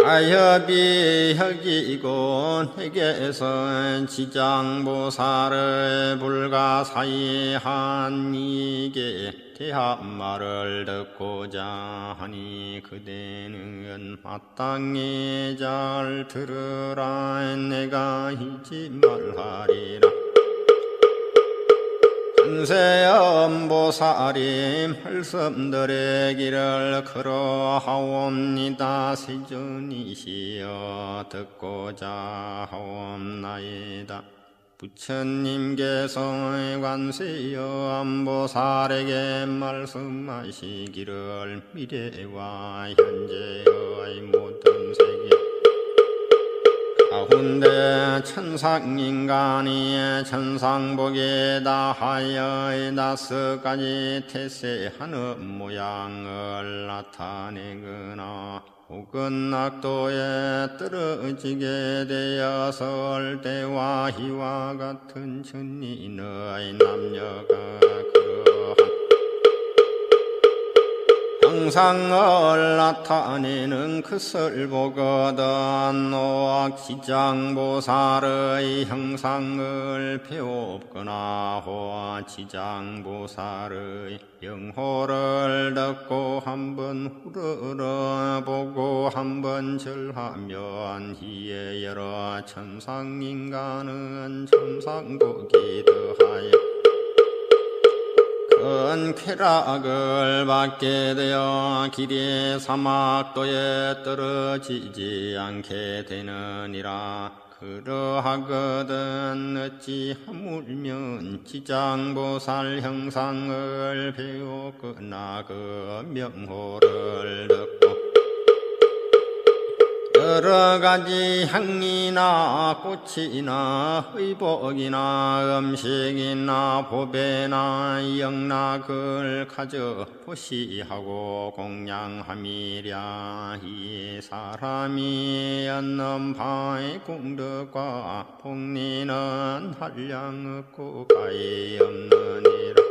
가엾이 여기고 내게서 지장보살의 불가사의한 이게 대한 말을 듣고자 하니, 그대는 마땅히 잘 들으라. 내가 잊지 말하리라. 관세음보살이 말씀드리기를 그러하옵니다. 세존이시여 듣고자 하옵나이다. 부처님께서 관세음보살에게 말씀하시기를 미래와 현재의 모든 세계 가운데 천상인간이 천상복에 다하여 다섯가지 태세하는 모양을 나타내거나 혹은 낙도에 떨어지게 되었을 때와 이와 같은 천인의 남녀가 그러한 형상을 나타내는 것을 보거든 오악 지장보살의 형상을 배웁거나 혹 지장보살의 영호를 듣고 한번 후러보고 한번 절하면 이에 여러 천상인간은 천상복이 더하여 큰 쾌락을 받게 되어 길이 사막도에 떨어지지 않게 되느니라. 그러하거든 어찌 하물면 지장보살 형상을 배웠거나 그 명호를 듣고 여러 가지 향이나 꽃이나 의복이나 음식이나 보배나 영락을 가져 보시하고 공양함이랴. 이 사람이 얻는 바의 공덕과 복리는 한량 없고 가히 없느니라.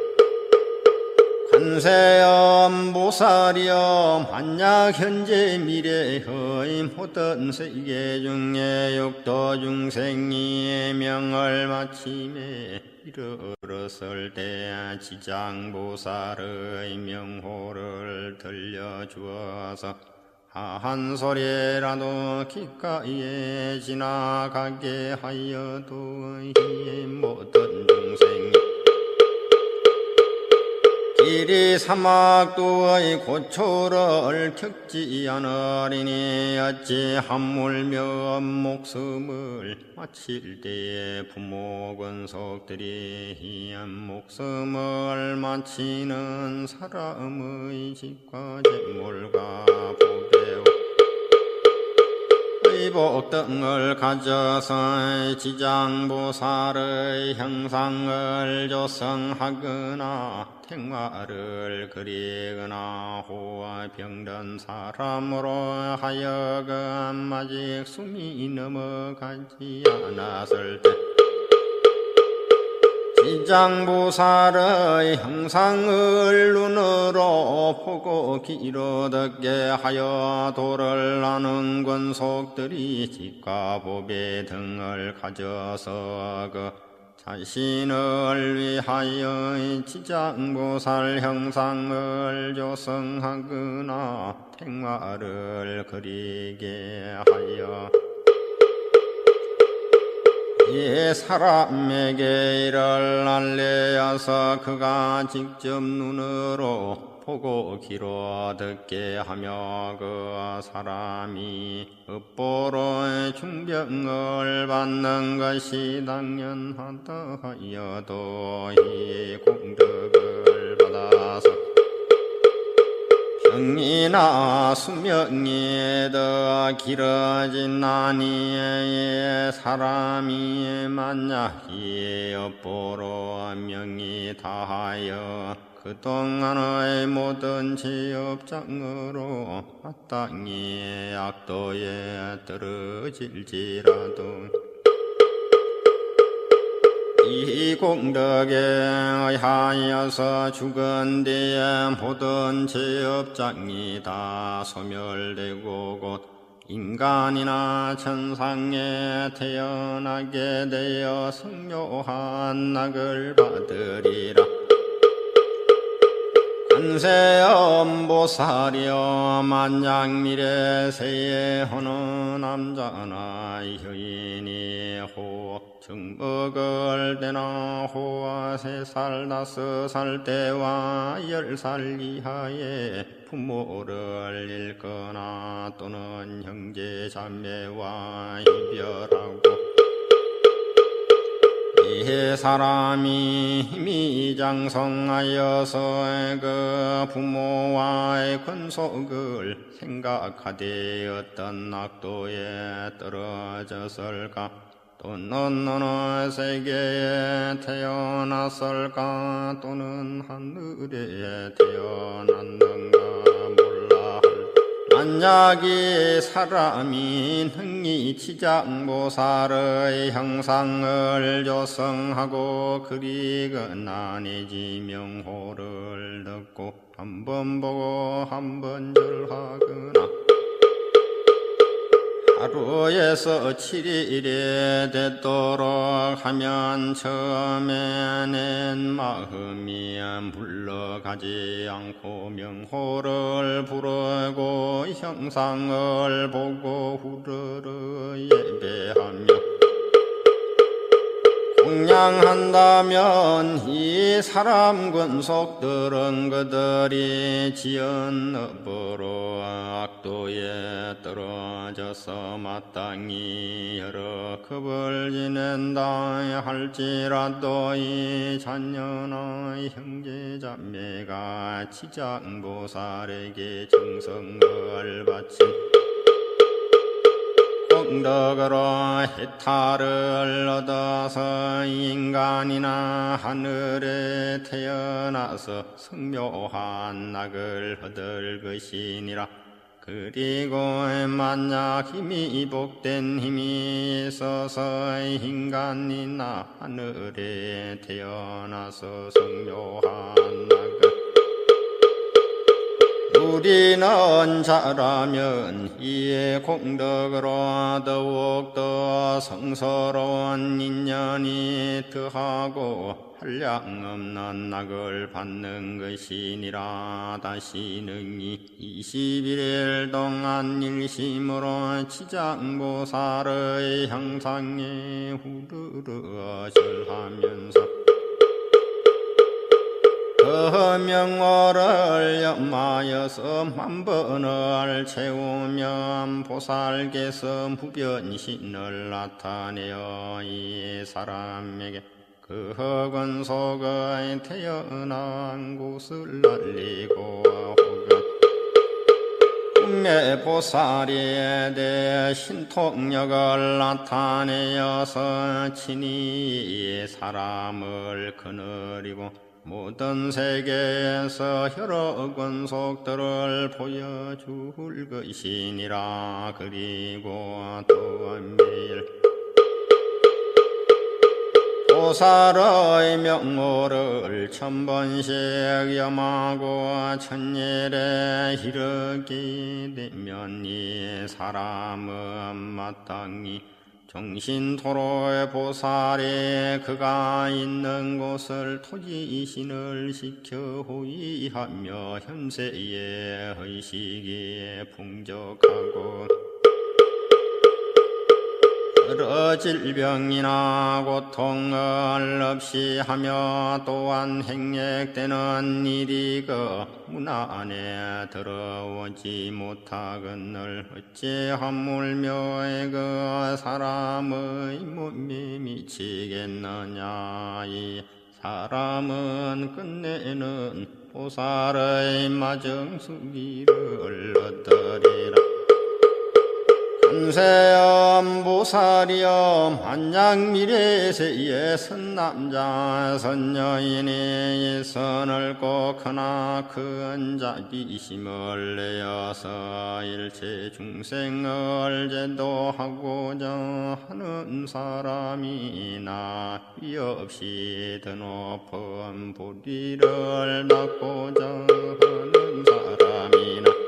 관세음 보살이여 만약 현재 미래의 모든 세계 중에 육도 중생이 명을 마침에 이르렀을 때 지장보살의 명호를 들려주어서 한 소리라도 귓가에 지나가게 하여도 이 모든 중생이 길이 사막도의 고초를 겪지 않으리니 어찌 한물며 목숨을 마칠 때에 부모 권속들이 이 목숨을 마치는 사람의 집과 재물과 보배와 의복 등을 가져서 지장보살의 형상을 조성하거나 택마를 그리거나 호와 병든 사람으로 하여금 아직 숨이 넘어가지 않았을 때 지장보살의 형상을 눈으로 보고 귀로 듣게 하여 도를 아는 권속들이 집과 보배 등을 가져서 그 자신을 위하여 지장보살 형상을 조성하거나 택마를 그리게 하여 이 사람에게 이를 알려서 그가 직접 눈으로 보고 귀로 듣게 하며 그 사람이 업보로 중병을 받는 것이 당연하다 하여도 이 공덕을 받아서 병이나 수명이 더 길어진나니 사람이 만약 이 업보로 명이 다하여 그동안의 모든 지업장으로 마땅히 악도에 떨어질지라도 이 공덕에 의하여서 죽은 뒤에 모든 지업장이 다 소멸되고 곧 인간이나 천상에 태어나게 되어 성묘한 낙을 받으리라. 관세음보살이여 만약 미래세에 어느 남자나 여인이 호 정복을 때나 호와 3살 5살 때와 10살 이하의 부모를 잃거나 또는 형제 자매와 이별하고 이 사람이 힘이 장성하여서 그 부모와의 권속을 생각하되 어떤 악도에 떨어졌을까 또는 어느 세계에 태어났을까 또는 하늘에 태어났는가 몰라. 만약 이 사람이 능히 지장보살의 형상을 조성하고 그리거나 내지 명호를 듣고 한 번 보고 한 번 절하거나 하루에서 7일에 되도록 하면 처음에 낸 마음이 물러가지 않고 명호를 부르고 형상을 보고 후르르 예배하며 공양한다면 이 사람 권속들은 그들이 지은 업으로 악도에 떨어져서 마땅히 여러 급을 지낸다 할지라도 이 자녀나 형제자매가 지장보살에게 정성을 바친 공덕으로 해탈을 얻어서 인간이나 하늘에 태어나서 성묘한 낙을 얻을 것이니라. 그리고 만약 힘이 복된 힘이 있어서 인간이나 하늘에 태어나서 성묘한 낙을 우리는 잘하면 이에 공덕으로 더욱더 성스러운 인연이 더하고 한량없는 낙을 받는 것이니라. 다시 능히 21일 동안 일심으로 지장보살의 형상에 후르르 절하면서 그 명호를 염하여서 만번을 채우면 보살께서 무변신을 나타내어 이 사람에게 그 흑원속의 태어난 곳을 알리고 혹은 꿈의 보살이 대해 신통력을 나타내어서 친히 사람을 거느리고 모든 세계에서 여러 권속들을 보여줄 것이니라. 그리고 또 매일 보살의 명호를 1000번씩 염하고 천일에 이르게 되면 이 사람은 마땅히 정신토로의 보살이 그가 있는 곳을 토지신을 시켜 호위하며 현세의 의식이 풍족하고 여러 질병이나 고통을 없이 하며 또한 행액되는 일이 그 문화 안에 들어오지 못하거늘 어찌 하물며 그 사람의 몸이 미치겠느냐. 이 사람은 끝내는 보살의 마정수기를 얻으리라. 관세음 보살이여 만약 미래세의 선남자 선여인이 이 선을 꼭하나 큰 자비심을 내어서 일체 중생을 제도하고자 하는 사람이나 위 없이 더 높은 보리를 낳고자 하는 사람이나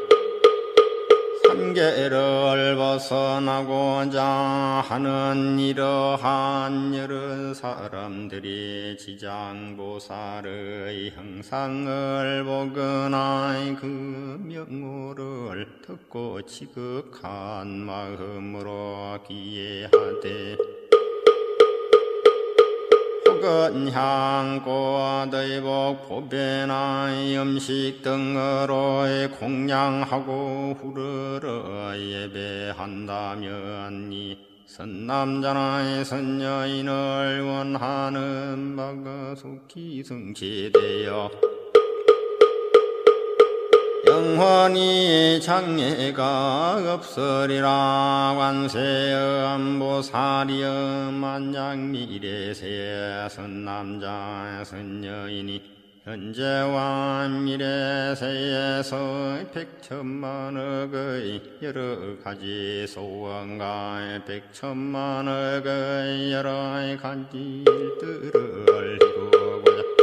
한계를 벗어나고자 하는 이러한 여러 사람들이 지장보살의 형상을 보거나 그 명호를 듣고 지극한 마음으로 기해하되 혹은 향고 दै복 보배나 음식 등으로 공양하고 후르르 예배한다면 이 선남자나 선여인을 원하는 바가 속히 성취되어 영원히 장애가 없으리라. 관세음 보살이여 만약 미래세의 선남자 선여인이 현재와 미래세에서 100천만억의 여러 가지 소원과 100천만억의 여러 가지 일들을 이루고자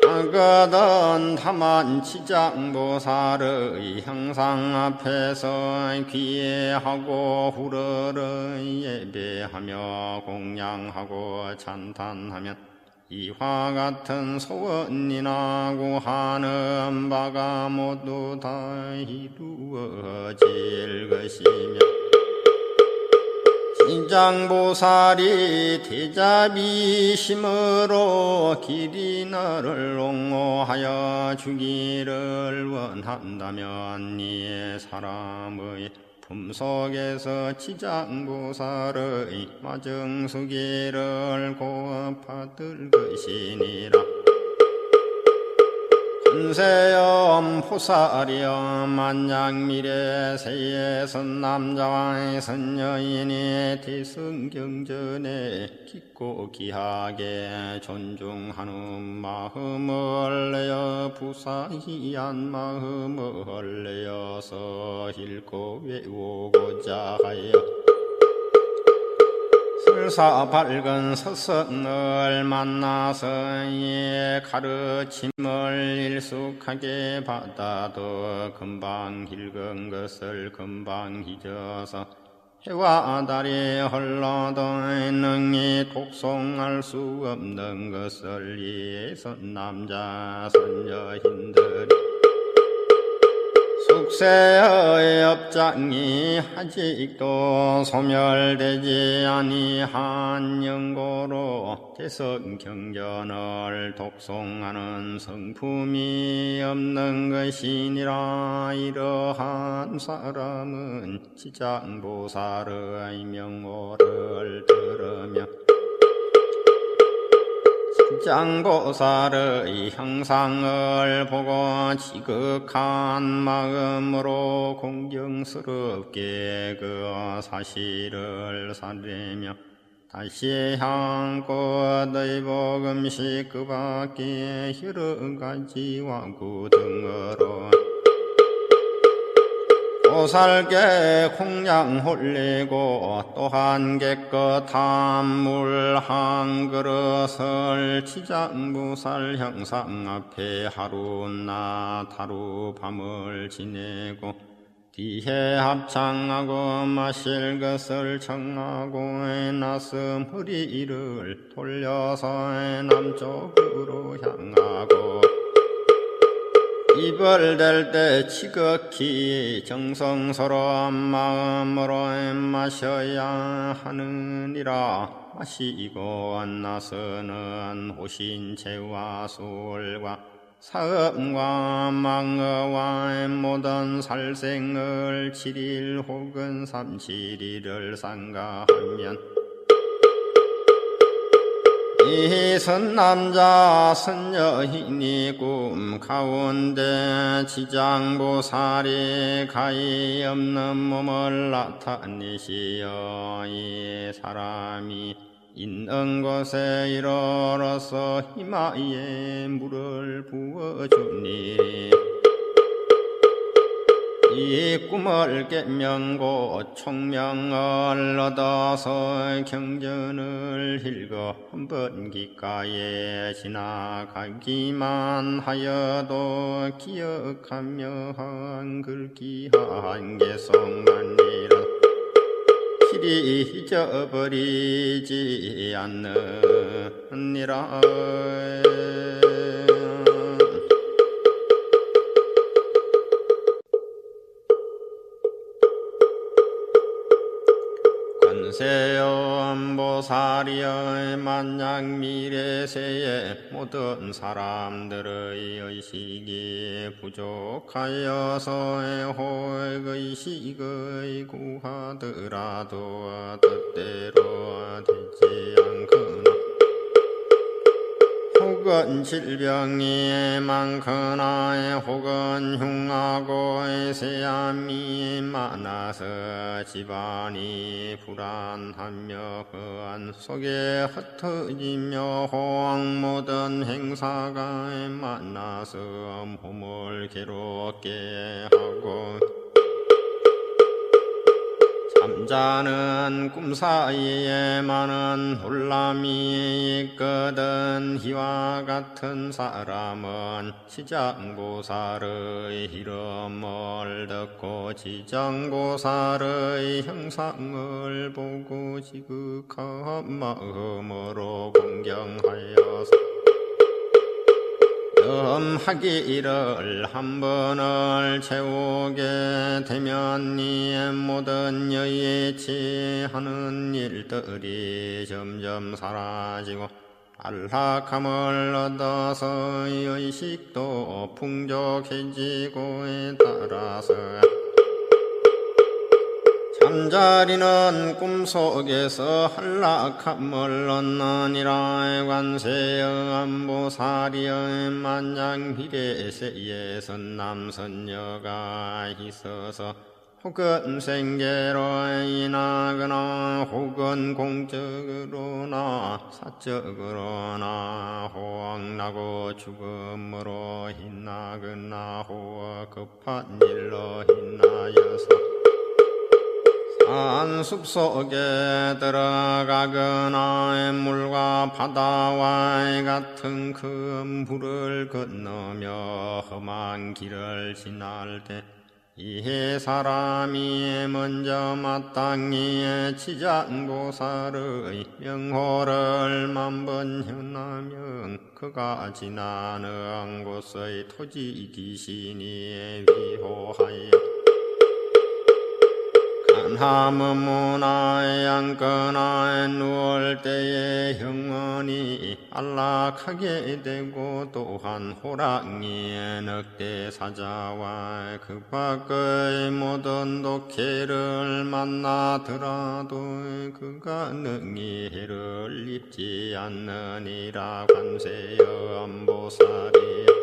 하거든 다만 지장보살의 형상 앞에서 귀해하고 후르르 예배하며 공양하고 찬탄하면 이와 같은 소원이나 구하는 바가 모두 다 이루어질 것이며 지장보살이 대자비심으로 길이 나를 옹호하여 주기를 원한다면 이 사람의 품속에서 지장보살의 마정수기를 곧 받을 것이니라. 권세염 포사리여 만약미래 세의 선남자와 선여인이 대승경전에 깊고 귀하게 존중하는 마음을 내어 부사희한 마음을 내어서 읽고 외우고자 하여 설사 밝은 서성을 만나서 이 가르침을 일숙하게 받아도 금방 읽은 것을 금방 잊어서 해와 달이 흘러도 능히 독송할 수 없는 것을 이 선남자 선여인들이 숙세의 업장이 아직도 소멸되지 아니한 영고로 대성경전을 독송하는 성품이 없는 것이니라. 이러한 사람은 지장보살의 명호를 들으며 지장보살의 형상을 보고 지극한 마음으로 공경스럽게 그 사실을 살리며 다시 향꽃의 복음식 그 밖에 여러 가지 와구 등으로 보살께 공양 홀리고 또한 깨끗한 물 한 그릇을 지장보살 형상 앞에 하루낮 하루 밤을 지내고 뒤에 합창하고 마실 것을 청하고 나서 허리를 돌려서 남쪽으로 향하고 입을 댈 때 지극히 정성스러운 마음으로 마셔야 하느니라. 마시고 나서는 호신체와 술과 사음과 망어와 모든 살생을 7일 혹은 37일을 상가하면 이 선남자 선여인이 꿈 가운데 지장보살이 가히 없는 몸을 나타내시어 이 사람이 있는 곳에 이르러서 이마에 물을 부어주니 이 꿈을 깨면 곧 총명을 얻어서 경전을 읽어 한번 귓가에 지나가기만 하여도 기억하며 한글 한 개성만이라 길이 잊어버리지 않느니라. 권세음보살이여 만약 미래세에 모든 사람들의 의식이 부족하여서 호의의식의 구하더라도 뜻대로 되지 않거나 혹은 질병이 많거나 혹은 흉하고 세암이 많아서 집안이 불안하며 그 안 속에 흩어지며 호황 모든 행사가 만나서 몸을 괴롭게 하고 잠자는 꿈 사이에 많은 놀람이 있거든. 이와 같은 사람은 지장보살의 이름을 듣고 지장보살의 형상을 보고 지극한 마음으로 공경하여서 하기를 한 번을 채우게 되면 이 모든 여의치 하는 일들이 점점 사라지고 안락함을 얻어서 의식도 풍족해지고에 따라서 잠자리는 꿈속에서 한락함을 얻느니라. 관세음보살이여 만장비례세에 선남선녀가 있어서 혹은 생계로 인하거나 혹은 공적으로나 사적으로나 호황나고 죽음으로 hin나거나 혹 급한 일로 hin나여서 산숲속에 들어가거나 물과 바다와 같은 큰 불을 건너며 험한 길을 지날 때 이해 사람이 먼저 마땅히 지장보살의 명호를 만번 현하면 그가 지나는 곳의 토지 귀신이 위호하여 간함문화에 앉거나 누울 때에 영원히 안락하게 되고 또한 호랑이 늑대 사자와 그 밖의 모든 독해를 만나더라도 그가 능히 해를 입지 않느니라. 관세음보살이여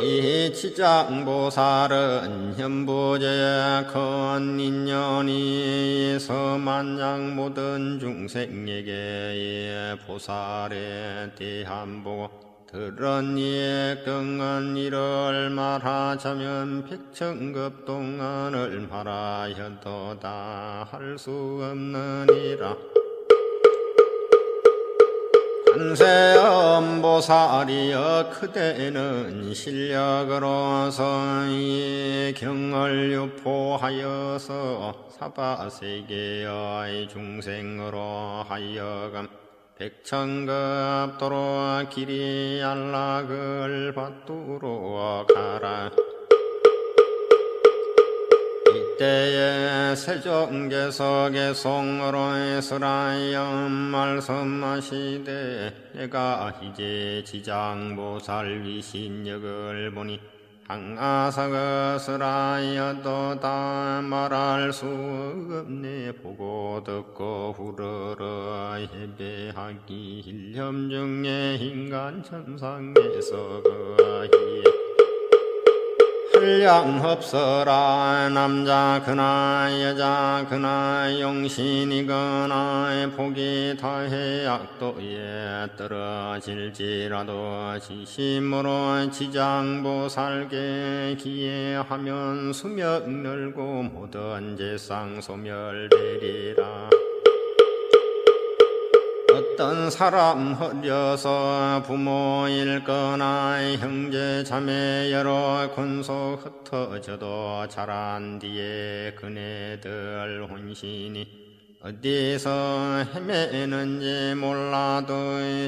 이 지장보살은 현부제의 큰 인연이 있어 만약 모든 중생에게 보살에 대한 보고 들은 이에 끙은 이를 말하자면 백천급 동안을 말하여도 다 할 수 없느니라. 관세음보살이여 그대는 실력으로서 이 경을 유포하여서 사바세계의 중생으로 하여금 백천급도로 길이 안락을 받도록 하라. 이때에 세종계석의 송으로 에스라여 말씀하시되 내가 이제 지장보살 위신력을 보니 항아사거스라여도 다 말할 수 없네. 보고 듣고 후르르 예배하기 일념 중에 인간 천상에서 그아히 한량없어라. 남자 그나 여자 그나 용신이거나 복이 다해 악도에 떨어질지라도 지심으로 지장보살께 기해하면 수명 늘고 모든 재상 소멸되리라. 어떤 사람 헛려서 부모 일거나 형제 자매 여러 군속 흩어져도 자란 뒤에 그네들 혼신이 어디서 헤매는지 몰라도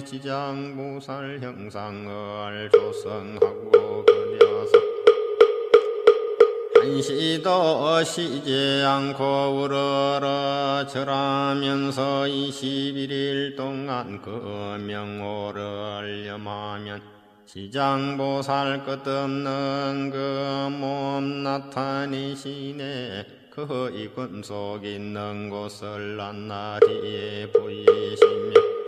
지장보살 형상을 조성하고 그려서 한시도 쉬지 않고 우러러 절하면서 21일 동안 그 명호를 염하면 지장보살 끝없는 그 몸 나타내시네. 그의 군속 있는 곳을 낱낱이 보이시며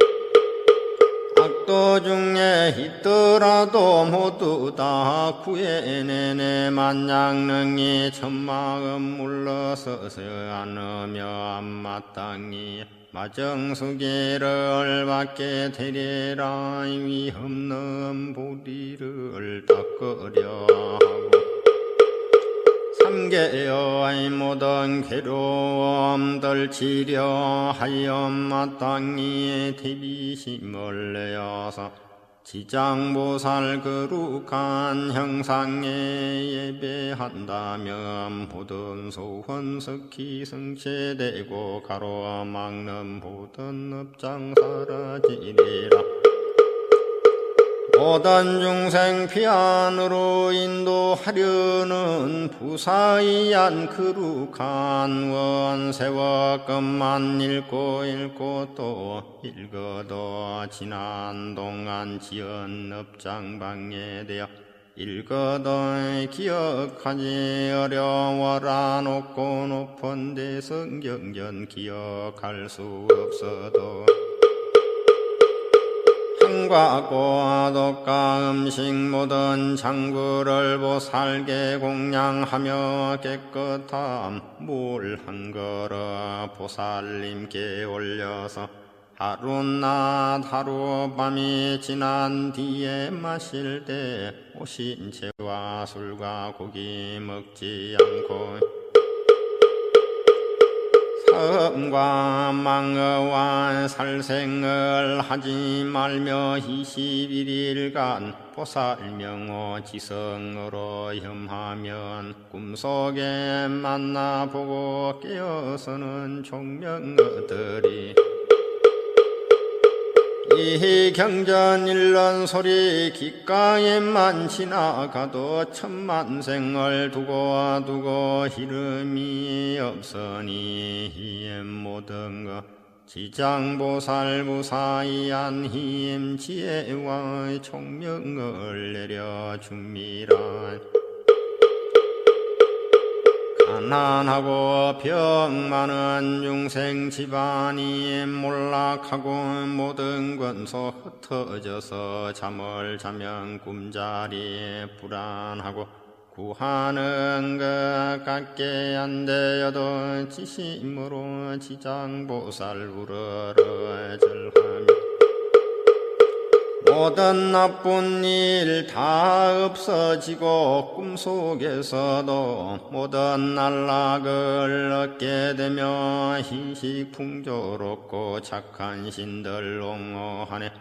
악도 중에 있더라도 모두 다 구해내네. 만약 능히 천마음 물러서서 않으며 앞마땅히 마정수계를 받게 되리라. 위없는 보리를 닦으려 하고 삼계의 모든 괴로움들 치료하여 마땅히 대비심을 내어서 지장보살 거룩한 형상에 예배한다면 모든 소원 석희 성취되고 가로막는 모든 업장 사라지리라. 모든 중생 피안으로 인도하려는 부사이한 거룩한 원세와 것만 읽고 또 읽어도 지난 동안 지은 업장 방해되어 일거더 기억하지 어려워라 높고 높은 데 성경전 기억할 수 없어도 한과 고독과 음식 모든 장부를 보살게 공양하며 깨끗함 물 한 그릇 보살님께 올려서 하룻낮 하룻밤이 지난 뒤에 마실 때 오신채와 술과 고기 먹지 않고 사음과 망어와 살생을 하지 말며 21일간 보살명호 지성으로 염하면 꿈속에 만나보고 깨어서는 총명어들이 이 경전 일런 소리 귓가에만 지나가도 천만생을 두고 이름이 없으니 이 모든 것 지장보살 무사이한 힘 지혜와 총명을 내려줍니다. 가난하고 병 많은 중생 집안이 몰락하고 모든 권소 흩어져서 잠을 자면 꿈자리에 불안하고 구하는 것 같게 안 되어도 지심으로 지장보살 우러러 절하며 모든 나쁜 일 다 없어지고 꿈속에서도 모든 안락을 얻게 되며 희식 풍조롭고 착한 신들 옹호하네.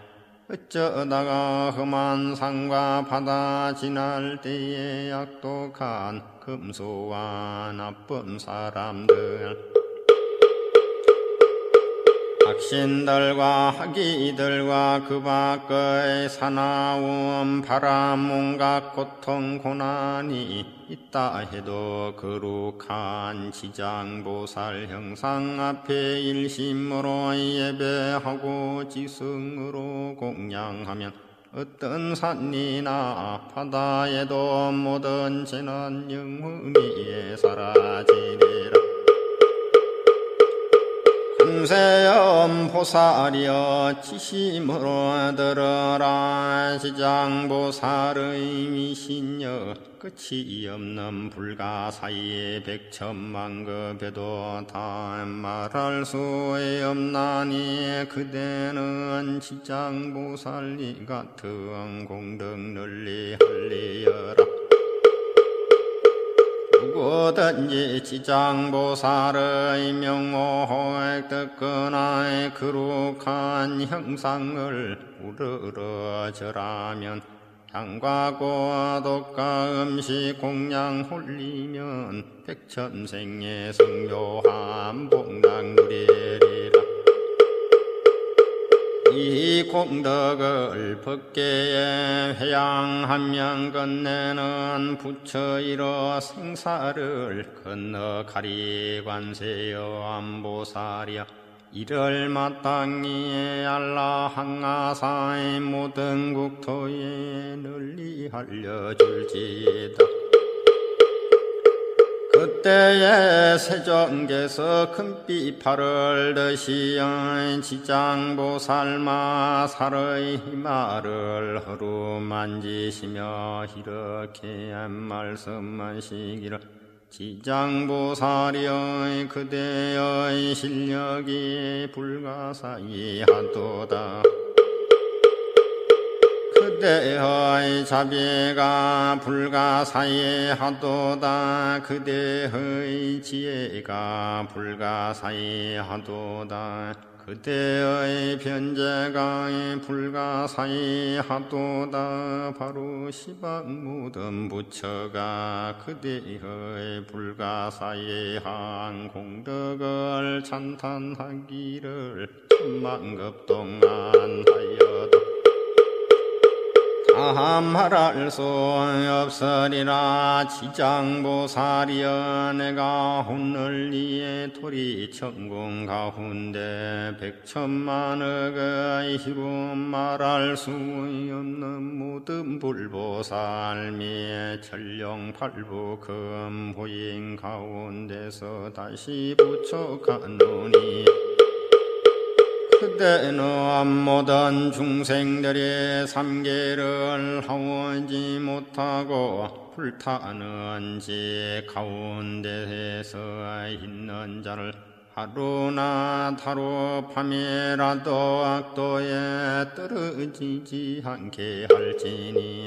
어쩌다가 험한 산과 바다 지날 때에 악독한 금수와 나쁜 사람들 악신들과 학이들과 그 밖의 사나움 바람 온갖 고통 고난이 있다 해도 거룩한 지장보살 형상 앞에 일심으로 예배하고 지승으로 공양하면 어떤 산이나 바다에도 모든 죄는 영원히 사라지리라. 금세음 보살이여 지심으로 들어라. 지장보살의 미신여 끝이 없는 불가사의 백천만급에도 다 말할 수 없나니 그대는 지장보살이 같은 공덕 널리 할리여라. 누구든지 지장보살의 명호획 듣거나 거룩한 형상을 우러러 절하면 향과 고독과 음식 공양 홀리면 백천생의 성묘한 복락 누리리라. 이 공덕을 법계에 회양하면 건네는 부처 이뤄 생사를 건너가리. 관세여 안보살이여 이를 마땅히 알라. 항아사의 모든 국토에 널리 알려줄지다. 그때에 세정께서 금비파를 드시어 지장보살마 살의 말을 허루 만지시며 이렇게 말씀하시기를 지장보살이여 그대의 실력이 불가사의하도다. 그대의 자비가 불가사의하도다. 그대의 지혜가 불가사의하도다. 그대의 변제가 불가사의하도다. 바로 시방 모든 부처가 그대의 불가사의한 공덕을 찬탄하기를 천만급 동안 하여도 말할 수 없으리라. 지장보살이여 내가 혼을리에 토리천궁 가운데 백천만억의 희로 말할 수 없는 모든 불보살 및 천령팔부 금보인 가운데서 다시 부처가노니 그때는 모든 중생들이 삼계를 하오지 못하고 불타는 지 가운데에서 있는 자를 하루나 하루 밤이라도 악도에 떨어지지 않게 할지니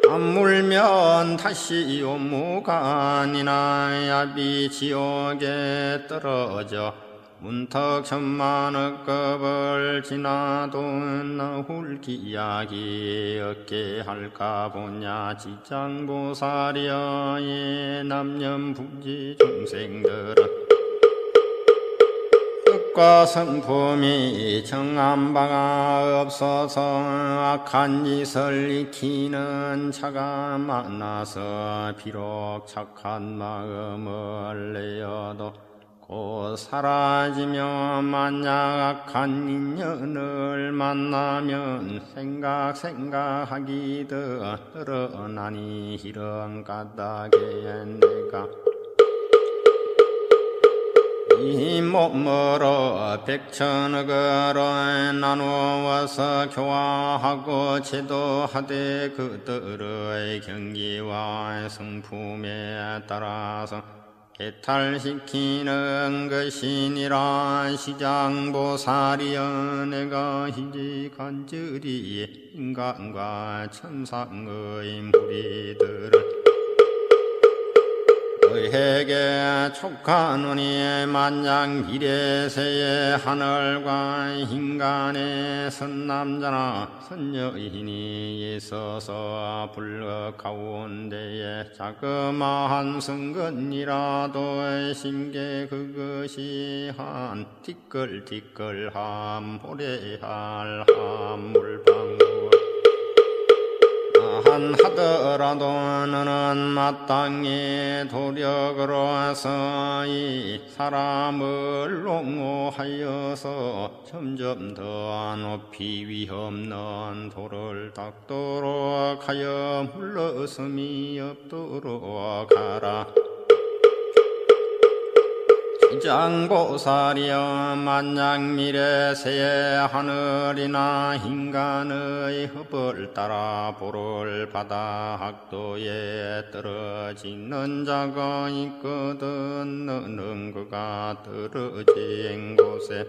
안 물면 다시 오무간이나 야비 지옥에 떨어져 문턱 천만억급을 지나도 나올 기약이 없게 할까 보냐. 지장보살이여 이 남념부지 중생들은 뜻과 성품이 정한 바가 없어서 악한 짓을 익히는 자가 많아서 비록 착한 마음을 내어도 곧 사라지며 만약 악한 인연을 만나면 생각하기 더 늘어나니 이런 까닭에 내가 이 몸으로 백천억으로 나누어서 교화하고 제도하되 그들의 경기와 성품에 따라서 개탈시키는 것이니라. 시장보살이여 내가 이제 간절히 인간과 천상의 무리들을 너에게 촉하노니 만약 미래세의 하늘과 인간의 선남자나 선여인이 있어서 불억 가운데에 자그마한 성근이라도 심게 그것이 한 티끌티끌함 보래할 함물방울 하더라도 너는 마땅히 도력으로서 이 사람을 옹호하여서 점점 더 높이 위없는 도를 닦도록 하여 물러섬이 없도록 하라. 지장보살이여 만약 미래세의 하늘이나 인간의 허벌 따라 보를 받아 학도에 떨어지는 자가 있거든 너는 그가 떨어진 곳에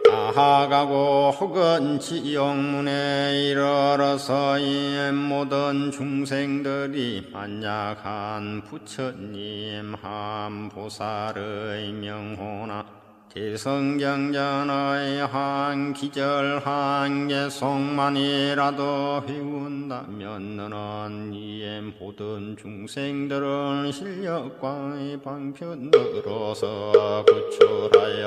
나아가고 혹은 지옥문에 이르러서 이 모든 중생들이 만약 한 부처님 한 보살의 명호나 대성경전의 한 기절 한 개송만이라도 배운다면 너는 이 모든 중생들은 실력과 방편으로서 구출하여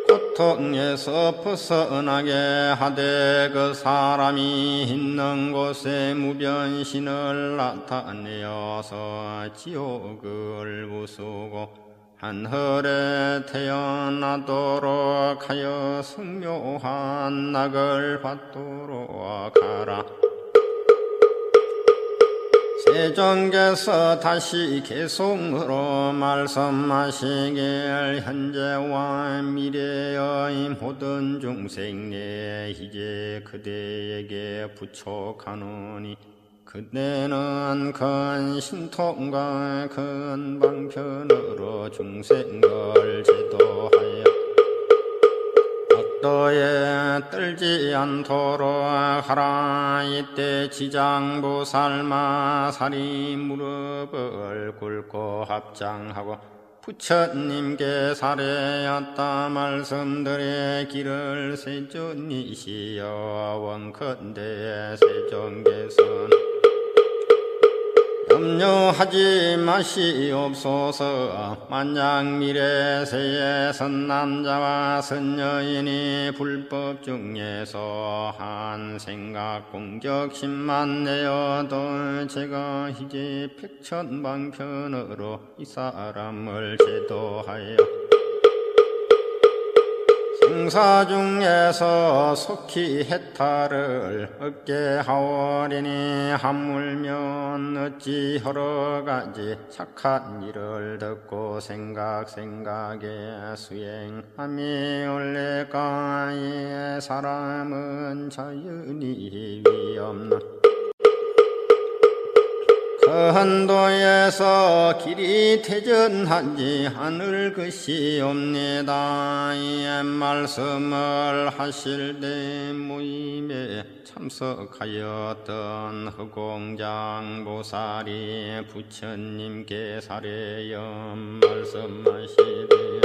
고통에서 벗어나게 하되 그 사람이 있는 곳에 무변신을 나타내어서 지옥을 부수고 한헐에 태어나도록 하여 성묘한 낙을 받도록 하라. 세종께서 다시 개송으로 말씀하시길 현재와 미래의 모든 중생에 이제 그대에게 부촉하노니 그대는 큰 신통과 큰 방편으로 중생을 제도하여 악도에 떨지 않도록 하라. 이때 지장보살마 사리 무릎을 꿇고 합장하고 부처님께 사례였다 말씀드려 길을 세존이시여 원컨대 세존께서는 염려하지 마시옵소서. 만약 미래세에 선남자와 선여인이 불법 중에서 한 생각 공격심만 내어도 제가 이제 백천방편으로 이 사람을 제도하여 생사 중에서 속히 해탈을 얻게 하오리니, 하물며 어찌 여러가지 착한 일을 듣고 생각에 수행함이 올래까. 이 사람은 자연히 위없나. 그한도에서 길이 태전하지 않을 것이옵니다. 이 말씀을 하실 때 모임에 참석하였던 허공장보살이 부처님께 사례염 말씀하시되,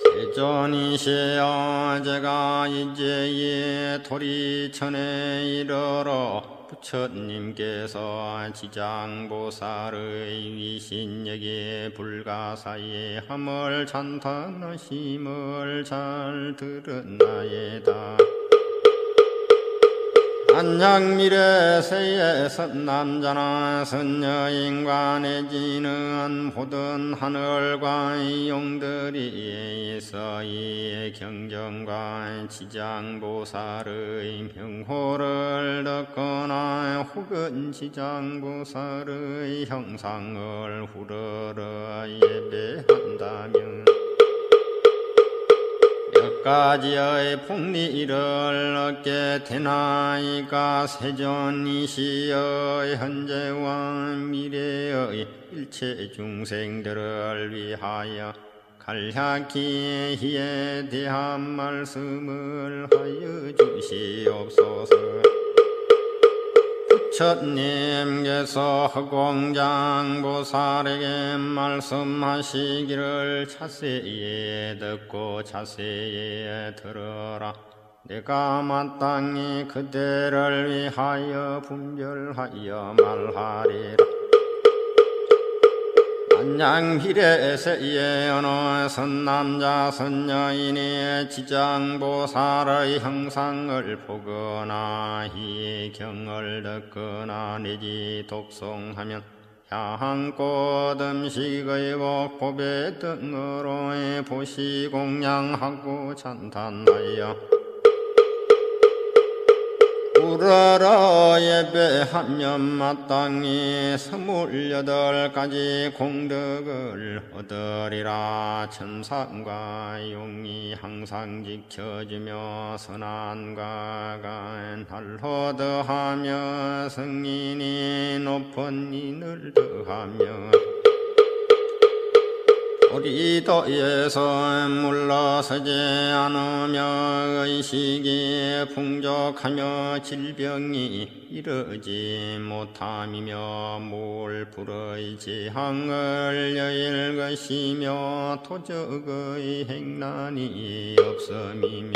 세존이시여, 제가 이제 이 도리천에 이르러 부처님께서 지장보살의 위신역에 불가사의 함을 찬탄하심을 잘 들었나이다. 안양미래세의 선남자나 선여인과 내지는 모든 하늘과 용들이 있어 이 경전과 지장보살의 명호를 듣거나 혹은 지장보살의 형상을 후러러 예배한다면 몇 가지의 복리를 얻게 되나이까. 세존이시여, 현재와 미래의 일체 중생들을 위하여 간략히 이에 대한 말씀을 하여 주시옵소서. 부처님께서 허공장보살에게 말씀하시기를 자세히 듣고 자세히 들어라. 내가 마땅히 그대를 위하여 분별하여 말하리라. 만약 미래세에 어느 선남자 선여인이 지장보살의 형상을 보거나 이 경을 듣거나 내지 독송하면 향꽃 음식의 복법의 등으로 보시공양하고 찬탄하여 우러러 예배하면 마땅히 28가지 공덕을 얻으리라. 천상과 용이 항상 지켜주며 선한과 간할로 더하며 성인이 높은 인을 더하며 우리도에서 물러서지 않으며 의식이 풍족하며 질병이 이르지 못함이며 몰불의 재앙을 여일 것이며 도적의 행난이 없음이며